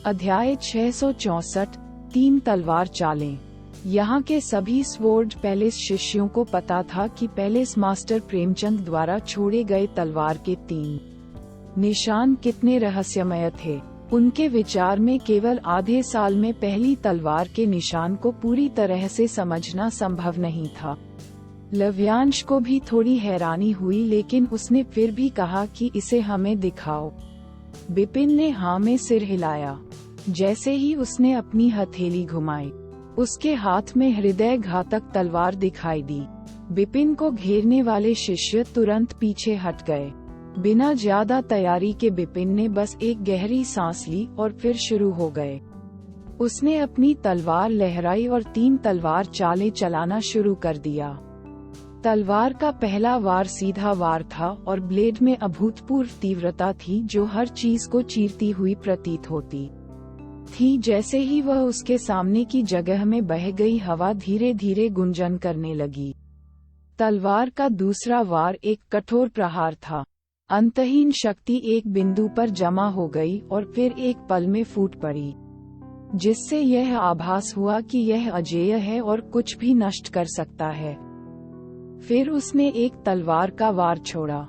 अध्याय 664, 3 तलवार चालें। यहाँ के सभी स्वॉर्ड पैलेस शिष्यों को पता था कि पैलेस मास्टर प्रेमचंद द्वारा छोड़े गए तलवार के 3 निशान कितने रहस्यमय थे। उनके विचार में केवल आधे साल में पहली तलवार के निशान को पूरी तरह से समझना संभव नहीं था। लव्यांश को भी थोड़ी हैरानी हुई, लेकिन उसने फिर भी कहा कि इसे हमें दिखाओ। बिपिन ने हाँ में सिर हिलाया। जैसे ही उसने अपनी हथेली घुमाई, उसके हाथ में हृदय घातक तलवार दिखाई दी। बिपिन को घेरने वाले शिष्य तुरंत पीछे हट गए। बिना ज्यादा तैयारी के बिपिन ने बस एक गहरी सांस ली और फिर शुरू हो गए। उसने अपनी तलवार लहराई और 3 तलवार चालें चलाना शुरू कर दिया। तलवार का पहला वार सीधा वार था और ब्लेड में अभूतपूर्व तीव्रता थी जो हर चीज को चीरती हुई प्रतीत होती थी। जैसे ही वह उसके सामने की जगह में बह गई, हवा धीरे धीरे गुंजन करने लगी। तलवार का दूसरा वार एक कठोर प्रहार था। अंतहीन शक्ति एक बिंदु पर जमा हो गई और फिर एक पल में फूट पड़ी, जिससे यह आभास हुआ कि यह अजेय है और कुछ भी नष्ट कर सकता है। फिर उसने एक तलवार का वार छोड़ा।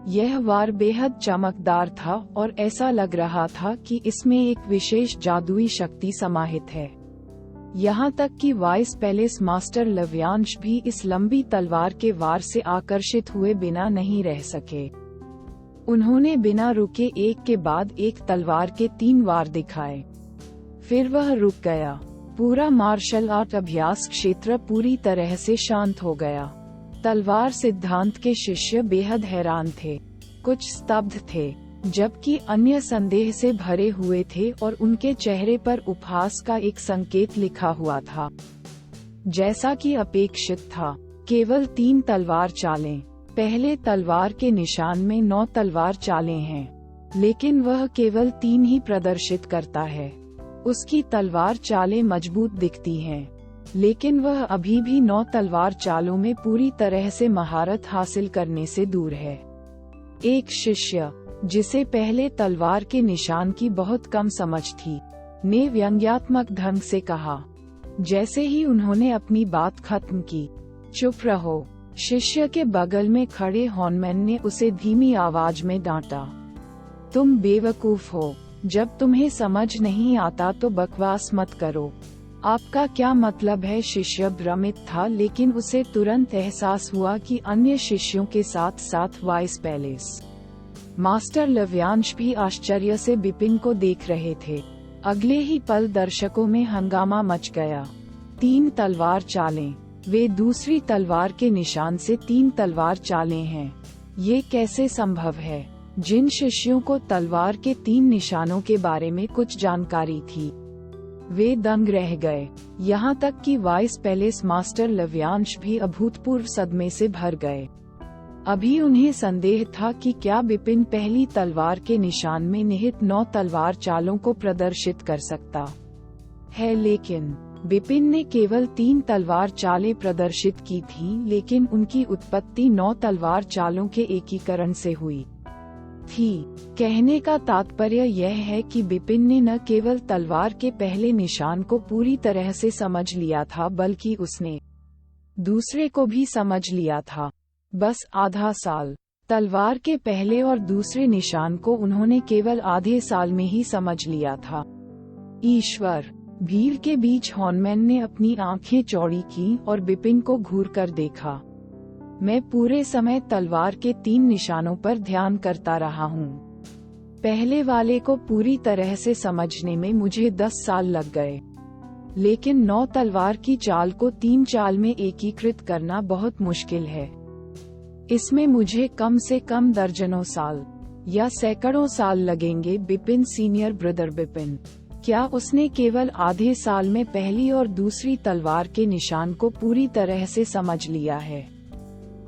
यह वार बेहद चमकदार था और ऐसा लग रहा था कि इसमें एक विशेष जादुई शक्ति समाहित है। यहाँ तक कि वाइस पैलेस मास्टर लव्यांश भी इस लंबी तलवार के वार से आकर्षित हुए बिना नहीं रह सके। उन्होंने बिना रुके एक के बाद एक तलवार के 3 वार दिखाए। फिर वह रुक गया। पूरा मार्शल आर्ट अभ्यास क्षेत्र पूरी तरह से शांत हो गया। तलवार सिद्धांत के शिष्य बेहद हैरान थे, कुछ स्तब्ध थे, जबकि अन्य संदेह से भरे हुए थे और उनके चेहरे पर उपहास का एक संकेत लिखा हुआ था। जैसा कि अपेक्षित था, केवल 3 तलवार चालें। पहले तलवार के निशान में 9 तलवार चालें हैं, लेकिन वह केवल 3 ही प्रदर्शित करता है। उसकी तलवार चालें मजबूत दिखती हैं, लेकिन वह अभी भी 9 तलवार चालों में पूरी तरह से महारत हासिल करने से दूर है। एक शिष्य, जिसे पहले तलवार के निशान की बहुत कम समझ थी, ने व्यंग्यात्मक ढंग से कहा। जैसे ही उन्होंने अपनी बात खत्म की, चुप रहो। शिष्य के बगल में खड़े हॉर्नमैन ने उसे धीमी आवाज में डांटा। तुम बेवकूफ हो, जब तुम्हें समझ नहीं आता तो बकवास मत करो। आपका क्या मतलब है? शिष्य भ्रमित था, लेकिन उसे तुरंत एहसास हुआ कि अन्य शिष्यों के साथ साथ वाइस पैलेस मास्टर लव्यांश भी आश्चर्य से बिपिन को देख रहे थे। अगले ही पल दर्शकों में हंगामा मच गया। 3 तलवार चालें, वे दूसरी तलवार के निशान से 3 तलवार चालें हैं। ये कैसे संभव है? जिन शिष्यों को तलवार के 3 निशानों के बारे में कुछ जानकारी थी, वे दंग रह गए। यहाँ तक कि वाइस पैलेस मास्टर लव्यांश भी अभूतपूर्व सदमे से भर गए। अभी उन्हें संदेह था कि क्या बिपिन पहली तलवार के निशान में निहित 9 तलवार चालों को प्रदर्शित कर सकता है, लेकिन बिपिन ने केवल 3 तलवार चालें प्रदर्शित की थी, लेकिन उनकी उत्पत्ति 9 तलवार चालों के एकीकरण से हुई थी। कहने का तात्पर्य यह है कि बिपिन ने न केवल तलवार के पहले निशान को पूरी तरह से समझ लिया था, बल्कि उसने दूसरे को भी समझ लिया था। बस आधा साल। तलवार के पहले और दूसरे निशान को उन्होंने केवल आधे साल में ही समझ लिया था। ईश्वर! भीड़ के बीच हॉर्नमैन ने अपनी आंखें चौड़ी की और बिपिन को घूरकर देखा। मैं पूरे समय तलवार के 3 निशानों पर ध्यान करता रहा हूँ। पहले वाले को पूरी तरह से समझने में मुझे 10 साल लग गए, लेकिन 9 तलवार की चाल को 3 चाल में एकीकृत करना बहुत मुश्किल है। इसमें मुझे कम से कम दर्जनों साल या सैकड़ों साल लगेंगे। बिपिन सीनियर ब्रदर बिपिन, क्या उसने केवल आधे साल में पहली और दूसरी तलवार के निशान को पूरी तरह से समझ लिया है?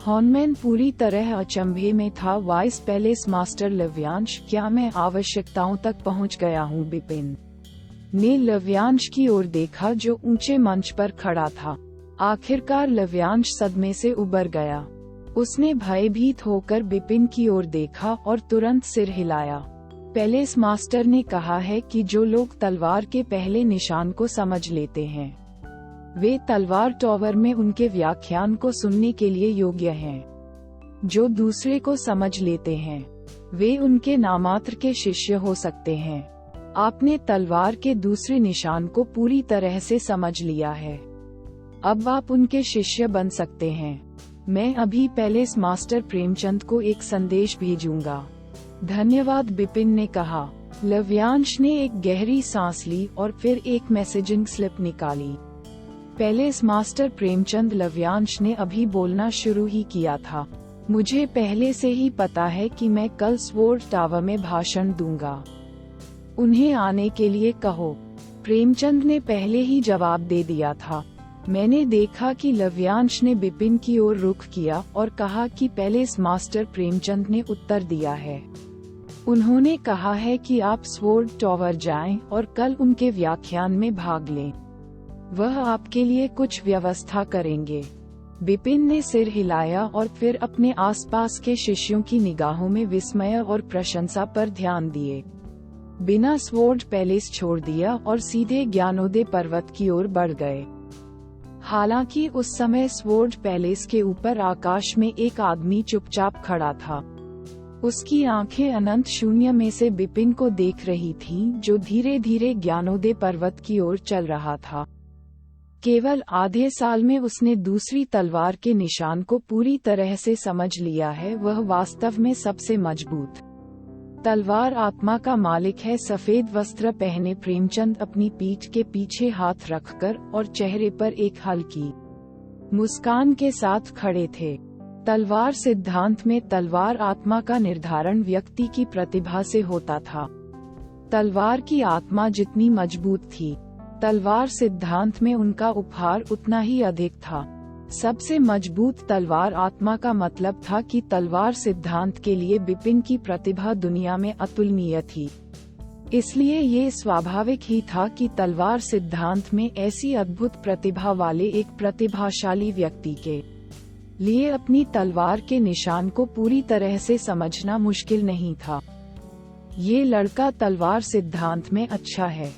हॉर्नमैन पूरी तरह अचंभे में था। वाइस पैलेस मास्टर लव्यांश, क्या मैं आवश्यकताओं तक पहुंच गया हूं? बिपिन ने लव्यांश की ओर देखा जो ऊंचे मंच पर खड़ा था। आखिरकार लव्यांश सदमे से उबर गया। उसने भयभीत होकर बिपिन की ओर देखा और तुरंत सिर हिलाया। पैलेस मास्टर ने कहा है कि जो लोग तलवार के पहले निशान को समझ लेते हैं, वे तलवार टॉवर में उनके व्याख्यान को सुनने के लिए योग्य हैं। जो दूसरे को समझ लेते हैं, वे उनके नामात्र के शिष्य हो सकते हैं। आपने तलवार के दूसरे निशान को पूरी तरह से समझ लिया है। अब आप उनके शिष्य बन सकते हैं। मैं अभी पैलेस मास्टर प्रेमचंद को एक संदेश भेजूंगा। धन्यवाद, बिपिन ने कहा। लव्यांश ने एक गहरी सांस ली और फिर एक मैसेजिंग स्लिप निकाली। पैलेस मास्टर प्रेमचंद लव्यांश ने अभी बोलना शुरू ही किया था। मुझे पहले से ही पता है कि मैं कल स्वॉर्ड टावर में भाषण दूंगा। उन्हें आने के लिए कहो। प्रेमचंद ने पहले ही जवाब दे दिया था। मैंने देखा कि लव्यांश ने बिपिन की ओर रुख किया और कहा कि पैलेस मास्टर प्रेमचंद ने उत्तर दिया है। उन्होंने कहा है कि आप स्वॉर्ड टावर जाएं और कल उनके व्याख्यान में भाग लें। वह आपके लिए कुछ व्यवस्था करेंगे। बिपिन ने सिर हिलाया और फिर अपने आसपास के शिष्यों की निगाहों में विस्मय और प्रशंसा पर ध्यान दिए। बिना स्वॉर्ड पैलेस छोड़ दिया और सीधे ज्ञानोदय पर्वत की ओर बढ़ गए। हालांकि उस समय स्वॉर्ड पैलेस के ऊपर आकाश में एक आदमी चुपचाप खड़ा था। उसकी आंखें अनंत शून्य में से बिपिन को देख रही थीं, जो धीरे धीरे ज्ञानोदय पर्वत की ओर चल रहा था। केवल आधे साल में उसने दूसरी तलवार के निशान को पूरी तरह से समझ लिया है। वह वास्तव में सबसे मजबूत तलवार आत्मा का मालिक है। सफेद वस्त्र पहने प्रेमचंद अपनी पीठ के पीछे हाथ रखकर और चेहरे पर एक हल्की मुस्कान के साथ खड़े थे। तलवार सिद्धांत में तलवार आत्मा का निर्धारण व्यक्ति की प्रतिभा से होता था। तलवार की आत्मा जितनी मजबूत थी, तलवार सिद्धांत में उनका उपहार उतना ही अधिक था। सबसे मजबूत तलवार आत्मा का मतलब था कि तलवार सिद्धांत के लिए बिपिन की प्रतिभा दुनिया में अतुलनीय थी। इसलिए ये स्वाभाविक ही था कि तलवार सिद्धांत में ऐसी अद्भुत प्रतिभा वाले एक प्रतिभाशाली व्यक्ति के लिए अपनी तलवार के निशान को पूरी तरह से समझना मुश्किल नहीं था। ये लड़का तलवार सिद्धांत में अच्छा है।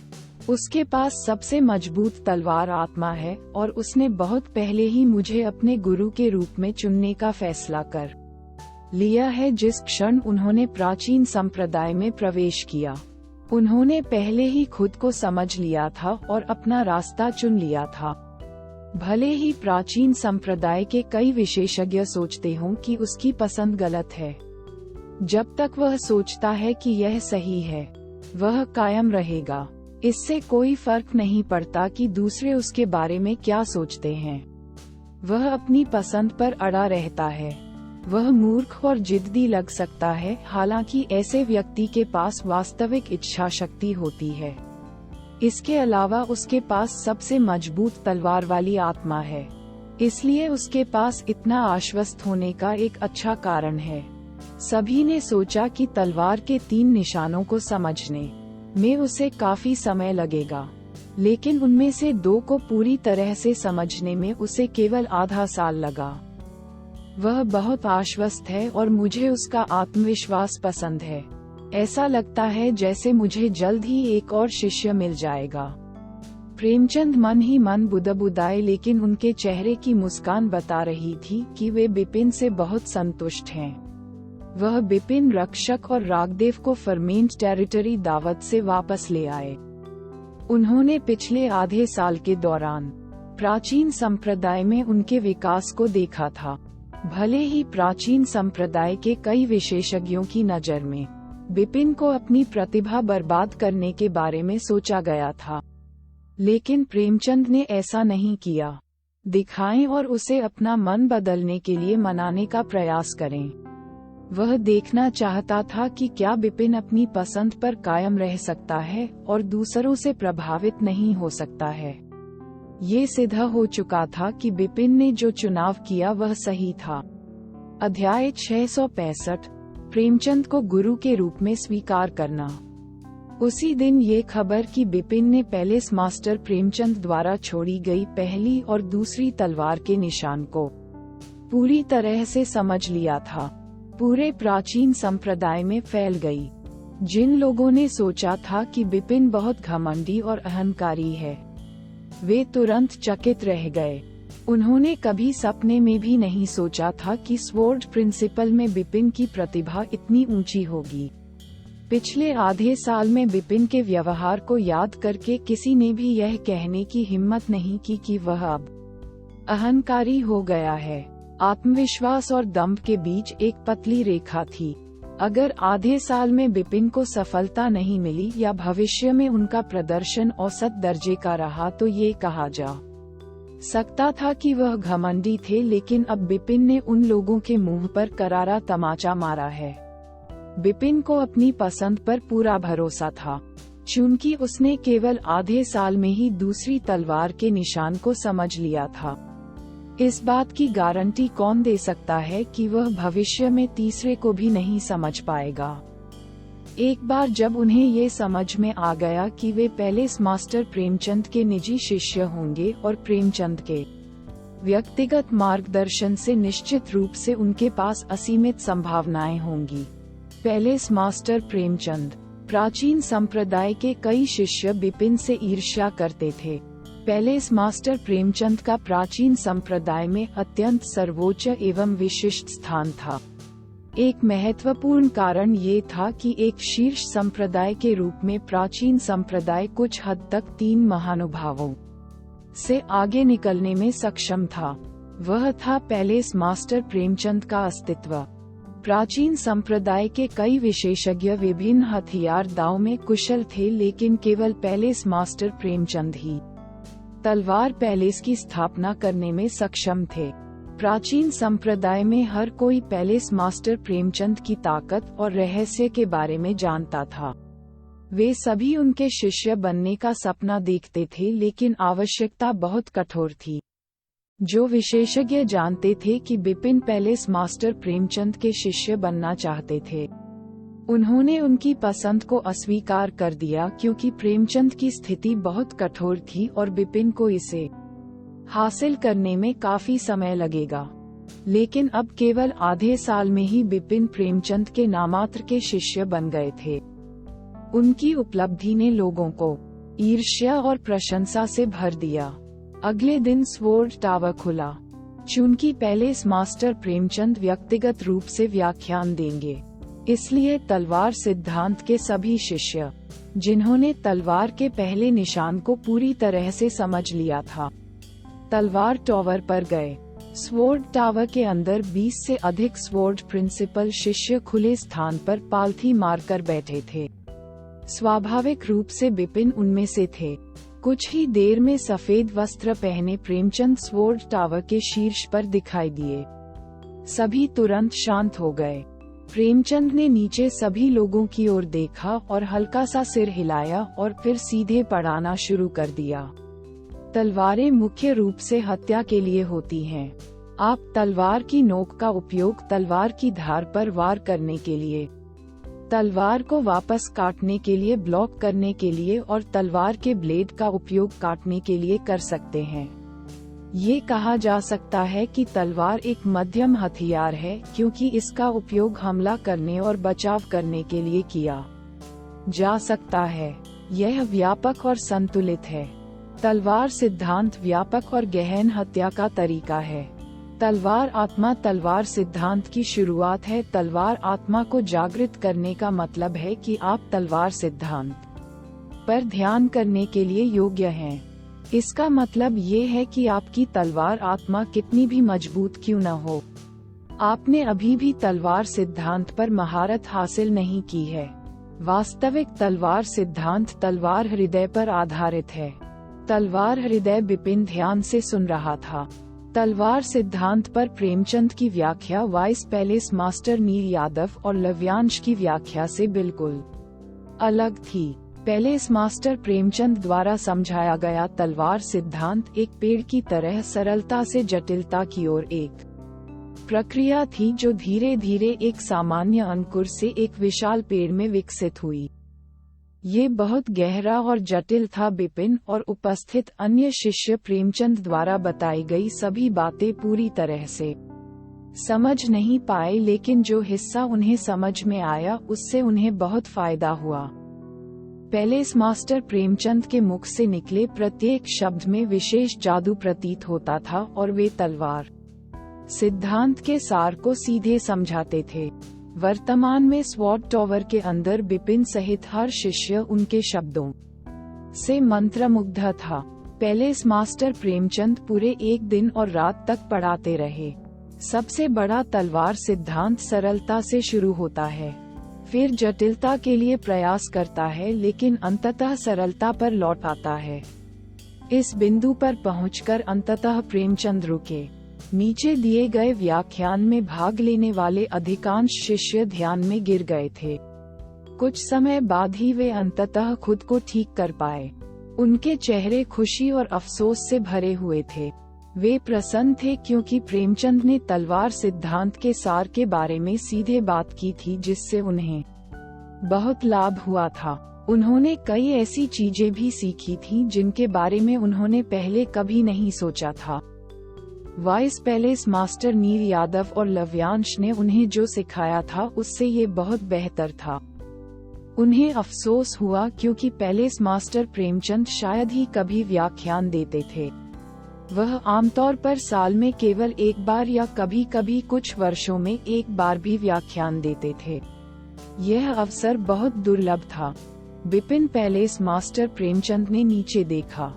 उसके पास सबसे मजबूत तलवार आत्मा है और उसने बहुत पहले ही मुझे अपने गुरु के रूप में चुनने का फैसला कर लिया है। जिस क्षण उन्होंने प्राचीन संप्रदाय में प्रवेश किया, उन्होंने पहले ही खुद को समझ लिया था और अपना रास्ता चुन लिया था। भले ही प्राचीन संप्रदाय के कई विशेषज्ञ सोचते हों कि उसकी पसंद गलत है, जब तक वह सोचता है कि यह सही है, वह कायम रहेगा। इससे कोई फर्क नहीं पड़ता कि दूसरे उसके बारे में क्या सोचते हैं। वह अपनी पसंद पर अड़ा रहता है। वह मूर्ख और जिद्दी लग सकता है, हालांकि ऐसे व्यक्ति के पास वास्तविक इच्छा शक्ति होती है। इसके अलावा उसके पास सबसे मजबूत तलवार वाली आत्मा है, इसलिए उसके पास इतना आश्वस्त होने का एक अच्छा कारण है। सभी ने सोचा कि तलवार के 3 निशानों को समझने में उसे काफी समय लगेगा, लेकिन उनमें से 2 को पूरी तरह से समझने में उसे केवल आधा साल लगा। वह बहुत आश्वस्त है और मुझे उसका आत्मविश्वास पसंद है। ऐसा लगता है जैसे मुझे जल्द ही एक और शिष्य मिल जाएगा। प्रेमचंद मन ही मन बुदबुदाए, लेकिन उनके चेहरे की मुस्कान बता रही थी कि वे बिपिन से बहुत संतुष्ट हैं। वह बिपिन रक्षक और रागदेव को फरमेंट टेरिटरी दावत से वापस ले आए। उन्होंने पिछले आधे साल के दौरान प्राचीन संप्रदाय में उनके विकास को देखा था। भले ही प्राचीन संप्रदाय के कई विशेषज्ञों की नजर में बिपिन को अपनी प्रतिभा बर्बाद करने के बारे में सोचा गया था, लेकिन प्रेमचंद ने ऐसा नहीं किया। दिखाएं और उसे अपना मन बदलने के लिए मनाने का प्रयास करें। वह देखना चाहता था कि क्या बिपिन अपनी पसंद पर कायम रह सकता है और दूसरों से प्रभावित नहीं हो सकता है। ये सिद्ध हो चुका था कि बिपिन ने जो चुनाव किया वह सही था। अध्याय 665 प्रेमचंद को गुरु के रूप में स्वीकार करना। उसी दिन ये खबर कि बिपिन ने पैलेस मास्टर प्रेमचंद द्वारा छोड़ी गई पहली और दूसरी तलवार के निशान को पूरी तरह से समझ लिया था, पूरे प्राचीन संप्रदाय में फैल गई। जिन लोगों ने सोचा था कि बिपिन बहुत घमंडी और अहंकारी है, वे तुरंत चकित रह गए। उन्होंने कभी सपने में भी नहीं सोचा था कि स्वॉर्ड प्रिंसिपल में बिपिन की प्रतिभा इतनी ऊंची होगी। पिछले आधे साल में बिपिन के व्यवहार को याद करके किसी ने भी यह कहने की हिम्मत नहीं की कि वह अब अहंकारी हो गया है। आत्मविश्वास और दम्भ के बीच एक पतली रेखा थी। अगर आधे साल में बिपिन को सफलता नहीं मिली या भविष्य में उनका प्रदर्शन औसत दर्जे का रहा तो ये कहा जा सकता था कि वह घमंडी थे, लेकिन अब बिपिन ने उन लोगों के मुंह पर करारा तमाचा मारा है। बिपिन को अपनी पसंद पर पूरा भरोसा था, चूंकि उसने केवल आधे साल में ही दूसरी तलवार के निशान को समझ लिया था। इस बात की गारंटी कौन दे सकता है कि वह भविष्य में तीसरे को भी नहीं समझ पाएगा। एक बार जब उन्हें ये समझ में आ गया कि वे पैलेस मास्टर प्रेमचंद के निजी शिष्य होंगे और प्रेमचंद के व्यक्तिगत मार्गदर्शन से निश्चित रूप से उनके पास असीमित संभावनाएं होंगी। Palace master Premchand. प्राचीन संप्रदाय के कई शिष्य बिपिन से ईर्ष्या करते थे। पैलेस मास्टर प्रेमचंद का प्राचीन संप्रदाय में अत्यंत सर्वोच्च एवं विशिष्ट स्थान था। एक महत्वपूर्ण कारण ये था कि एक शीर्ष संप्रदाय के रूप में प्राचीन संप्रदाय कुछ हद तक 3 महानुभावों से आगे निकलने में सक्षम था। वह था पैलेस मास्टर प्रेमचंद का अस्तित्व। प्राचीन संप्रदाय के कई विशेषज्ञ विभिन्न हथियार दांव में कुशल थे, लेकिन केवल पैलेस मास्टर प्रेमचंद ही तलवार पैलेस की स्थापना करने में सक्षम थे। प्राचीन संप्रदाय में हर कोई पैलेस मास्टर प्रेमचंद की ताकत और रहस्य के बारे में जानता था। वे सभी उनके शिष्य बनने का सपना देखते थे, लेकिन आवश्यकता बहुत कठोर थी। जो विशेषज्ञ जानते थे कि बिपिन पैलेस मास्टर प्रेमचंद के शिष्य बनना चाहते थे, उन्होंने उनकी पसंद को अस्वीकार कर दिया, क्योंकि प्रेमचंद की स्थिति बहुत कठोर थी और बिपिन को इसे हासिल करने में काफी समय लगेगा। लेकिन अब केवल आधे साल में ही बिपिन प्रेमचंद के नामात्र के शिष्य बन गए थे। उनकी उपलब्धि ने लोगों को ईर्ष्या और प्रशंसा से भर दिया। अगले दिन स्वॉर्ड टावर खुला। चूंकि पैलेस मास्टर प्रेमचंद व्यक्तिगत रूप से व्याख्यान देंगे, इसलिए तलवार सिद्धांत के सभी शिष्य, जिन्होंने तलवार के पहले निशान को पूरी तरह से समझ लिया था, तलवार टावर पर गए। स्वॉर्ड टावर के अंदर 20 से अधिक स्वॉर्ड प्रिंसिपल शिष्य खुले स्थान पर पालथी मारकर बैठे थे। स्वाभाविक रूप से बिपिन उनमें से थे। कुछ ही देर में सफेद वस्त्र पहने प्रेमचंद स्वॉर्ड टावर के शीर्ष पर दिखाई दिए। सभी तुरंत शांत हो गए। प्रेमचंद ने नीचे सभी लोगों की ओर देखा और हल्का सा सिर हिलाया और फिर सीधे पढ़ाना शुरू कर दिया। तलवारें मुख्य रूप से हत्या के लिए होती हैं। आप तलवार की नोक का उपयोग तलवार की धार पर वार करने के लिए, तलवार को वापस काटने के लिए, ब्लॉक करने के लिए और तलवार के ब्लेड का उपयोग काटने के लिए कर सकते हैं। ये कहा जा सकता है कि तलवार एक मध्यम हथियार है, क्योंकि इसका उपयोग हमला करने और बचाव करने के लिए किया जा सकता है। यह व्यापक और संतुलित है। तलवार सिद्धांत व्यापक और गहन हत्या का तरीका है। तलवार आत्मा तलवार सिद्धांत की शुरुआत है। तलवार आत्मा को जागृत करने का मतलब है कि आप तलवार सिद्धांत पर ध्यान करने के लिए योग्य हैं। इसका मतलब ये है कि आपकी तलवार आत्मा कितनी भी मजबूत क्यों न हो, आपने अभी भी तलवार सिद्धांत पर महारत हासिल नहीं की है। वास्तविक तलवार सिद्धांत तलवार हृदय पर आधारित है। तलवार हृदय बिपिन ध्यान से सुन रहा था। तलवार सिद्धांत पर प्रेमचंद की व्याख्या वाइस पैलेस मास्टर नील यादव और लव्यांश की व्याख्या से बिल्कुल अलग थी। पैलेस मास्टर प्रेमचंद द्वारा समझाया गया तलवार सिद्धांत एक पेड़ की तरह सरलता से जटिलता की ओर एक प्रक्रिया थी, जो धीरे धीरे एक सामान्य अंकुर से एक विशाल पेड़ में विकसित हुई। ये बहुत गहरा और जटिल था। बिपिन और उपस्थित अन्य शिष्य प्रेमचंद द्वारा बताई गई सभी बातें पूरी तरह से समझ नहीं पाए, लेकिन जो हिस्सा उन्हें समझ में आया उससे उन्हें बहुत फायदा हुआ। पैलेस मास्टर प्रेमचंद के मुख से निकले प्रत्येक शब्द में विशेष जादू प्रतीत होता था और वे तलवार सिद्धांत के सार को सीधे समझाते थे। वर्तमान में स्वॉर्ड टावर के अंदर बिपिन सहित हर शिष्य उनके शब्दों से मंत्रमुग्ध था। पैलेस मास्टर प्रेमचंद पूरे एक दिन और रात तक पढ़ाते रहे। सबसे बड़ा तलवार सिद्धांत सरलता से शुरू होता है, फिर जटिलता के लिए प्रयास करता है, लेकिन अंततः सरलता पर लौट आता है। इस बिंदु पर पहुंचकर अंततः प्रेमचंद रुके। नीचे दिए गए व्याख्यान में भाग लेने वाले अधिकांश शिष्य ध्यान में गिर गए थे। कुछ समय बाद ही वे अंततः खुद को ठीक कर पाए। उनके चेहरे खुशी और अफसोस से भरे हुए थे। वे प्रसन्न थे क्योंकि प्रेमचंद ने तलवार सिद्धांत के सार के बारे में सीधे बात की थी, जिससे उन्हें बहुत लाभ हुआ था। उन्होंने कई ऐसी चीजें भी सीखी थीं जिनके बारे में उन्होंने पहले कभी नहीं सोचा था। वाइस पैलेस मास्टर नील यादव और लव्यांश ने उन्हें जो सिखाया था उससे ये बहुत बेहतर था। उन्हें अफसोस हुआ क्योंकि पैलेस मास्टर प्रेमचंद शायद ही कभी व्याख्यान देते थे। वह आमतौर पर साल में केवल एक बार या कभी कभी कुछ वर्षों में एक बार भी व्याख्यान देते थे। यह अवसर बहुत दुर्लभ था। बिपिन पैलेस मास्टर प्रेमचंद ने नीचे देखा।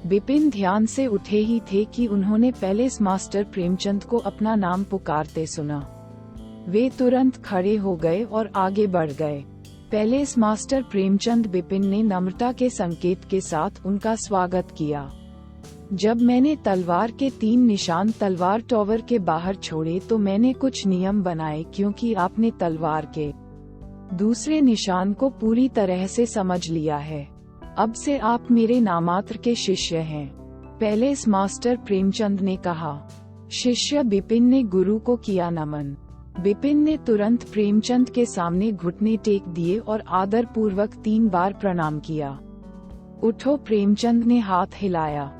बिपिन ध्यान से उठे ही थे कि उन्होंने पैलेस मास्टर प्रेमचंद को अपना नाम पुकारते सुना। वे तुरंत खड़े हो गए और आगे बढ़ गए। पैलेस मास्टर प्रेमचंद बिपिन ने नम्रता के संकेत के साथ उनका स्वागत किया। जब मैंने तलवार के 3 निशान तलवार टॉवर के बाहर छोड़े तो मैंने कुछ नियम बनाए, क्योंकि आपने तलवार के दूसरे निशान को पूरी तरह से समझ लिया है। अब से आप मेरे नामात्र के शिष्य हैं, पैलेस मास्टर प्रेमचंद ने कहा। शिष्य बिपिन ने गुरु को किया नमन। बिपिन ने तुरंत प्रेमचंद के सामने घुटने टेक दिए और आदर पूर्वक 3 बार प्रणाम किया। उठो, प्रेमचंद ने हाथ हिलाया।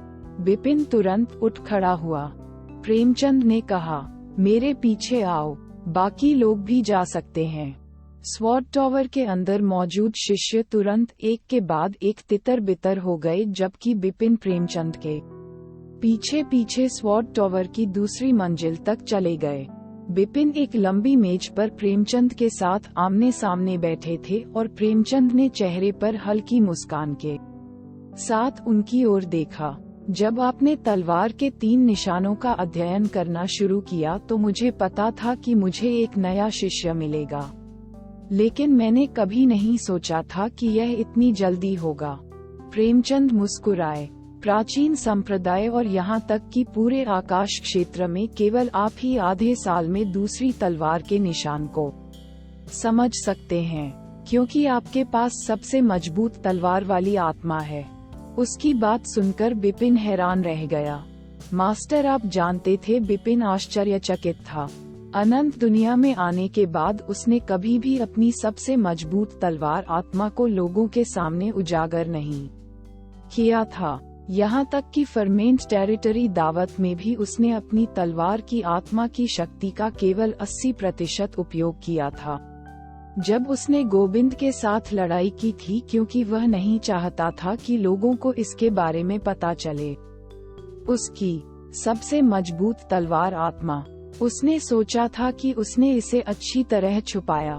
बिपिन तुरंत उठ खड़ा हुआ। प्रेमचंद ने कहा, मेरे पीछे आओ, बाकी लोग भी जा सकते हैं। स्वॉर्ड टॉवर के अंदर मौजूद शिष्य तुरंत एक के बाद एक तितर बितर हो गए, जबकि बिपिन प्रेमचंद के पीछे पीछे स्वॉर्ड टॉवर की दूसरी मंजिल तक चले गए। बिपिन एक लंबी मेज पर प्रेमचंद के साथ आमने सामने बैठे थे और प्रेमचंद ने चेहरे पर हल्की मुस्कान के साथ उनकी ओर देखा। जब आपने तलवार के 3 निशानों का अध्ययन करना शुरू किया तो मुझे पता था कि मुझे एक नया शिष्य मिलेगा, लेकिन मैंने कभी नहीं सोचा था कि यह इतनी जल्दी होगा। प्रेमचंद मुस्कुराए। प्राचीन संप्रदाय और यहाँ तक कि पूरे आकाश क्षेत्र में केवल आप ही आधे साल में दूसरी तलवार के निशान को समझ सकते हैं, क्योंकि आपके पास सबसे मजबूत तलवार वाली आत्मा है। उसकी बात सुनकर बिपिन हैरान रह गया। मास्टर, आप जानते थे? बिपिन आश्चर्यचकित था। अनंत दुनिया में आने के बाद उसने कभी भी अपनी सबसे मजबूत तलवार आत्मा को लोगों के सामने उजागर नहीं किया था। यहाँ तक कि फरमेंट टेरिटरी दावत में भी उसने अपनी तलवार की आत्मा की शक्ति का केवल 80% उपयोग किया था। जब उसने गोविंद के साथ लड़ाई की थी, क्योंकि वह नहीं चाहता था कि लोगों को इसके बारे में पता चले। उसकी सबसे मजबूत तलवार आत्मा, उसने सोचा था कि उसने इसे अच्छी तरह छुपाया।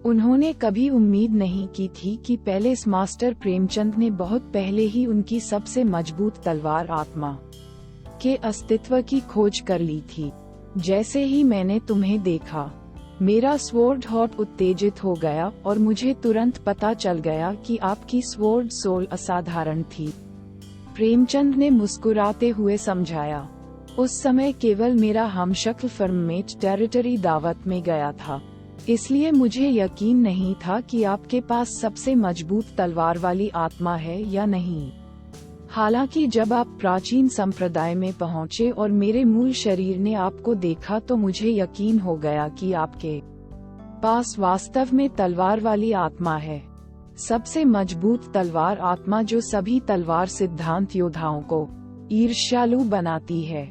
उन्होंने कभी उम्मीद नहीं की थी कि पैलेस मास्टर प्रेमचंद ने बहुत पहले ही उनकी सबसे मजबूत तलवार आत्मा के अस्तित्व की खोज कर ली थी। जैसे ही मैंने तुम्हें देखा, मेरा स्वॉर्ड हॉट उत्तेजित हो गया और मुझे तुरंत पता चल गया कि आपकी स्वॉर्ड सोल असाधारण थी। प्रेमचंद ने मुस्कुराते हुए समझाया। उस समय केवल मेरा हमशक्ल फर्मेट टेरिटरी दावत में गया था, इसलिए मुझे यकीन नहीं था कि आपके पास सबसे मजबूत तलवार वाली आत्मा है या नहीं। हालांकि जब आप प्राचीन संप्रदाय में पहुंचे और मेरे मूल शरीर ने आपको देखा तो मुझे यकीन हो गया कि आपके पास वास्तव में तलवार वाली आत्मा है, सबसे मजबूत तलवार आत्मा जो सभी तलवार सिद्धांत योद्धाओं को ईर्ष्यालु बनाती है।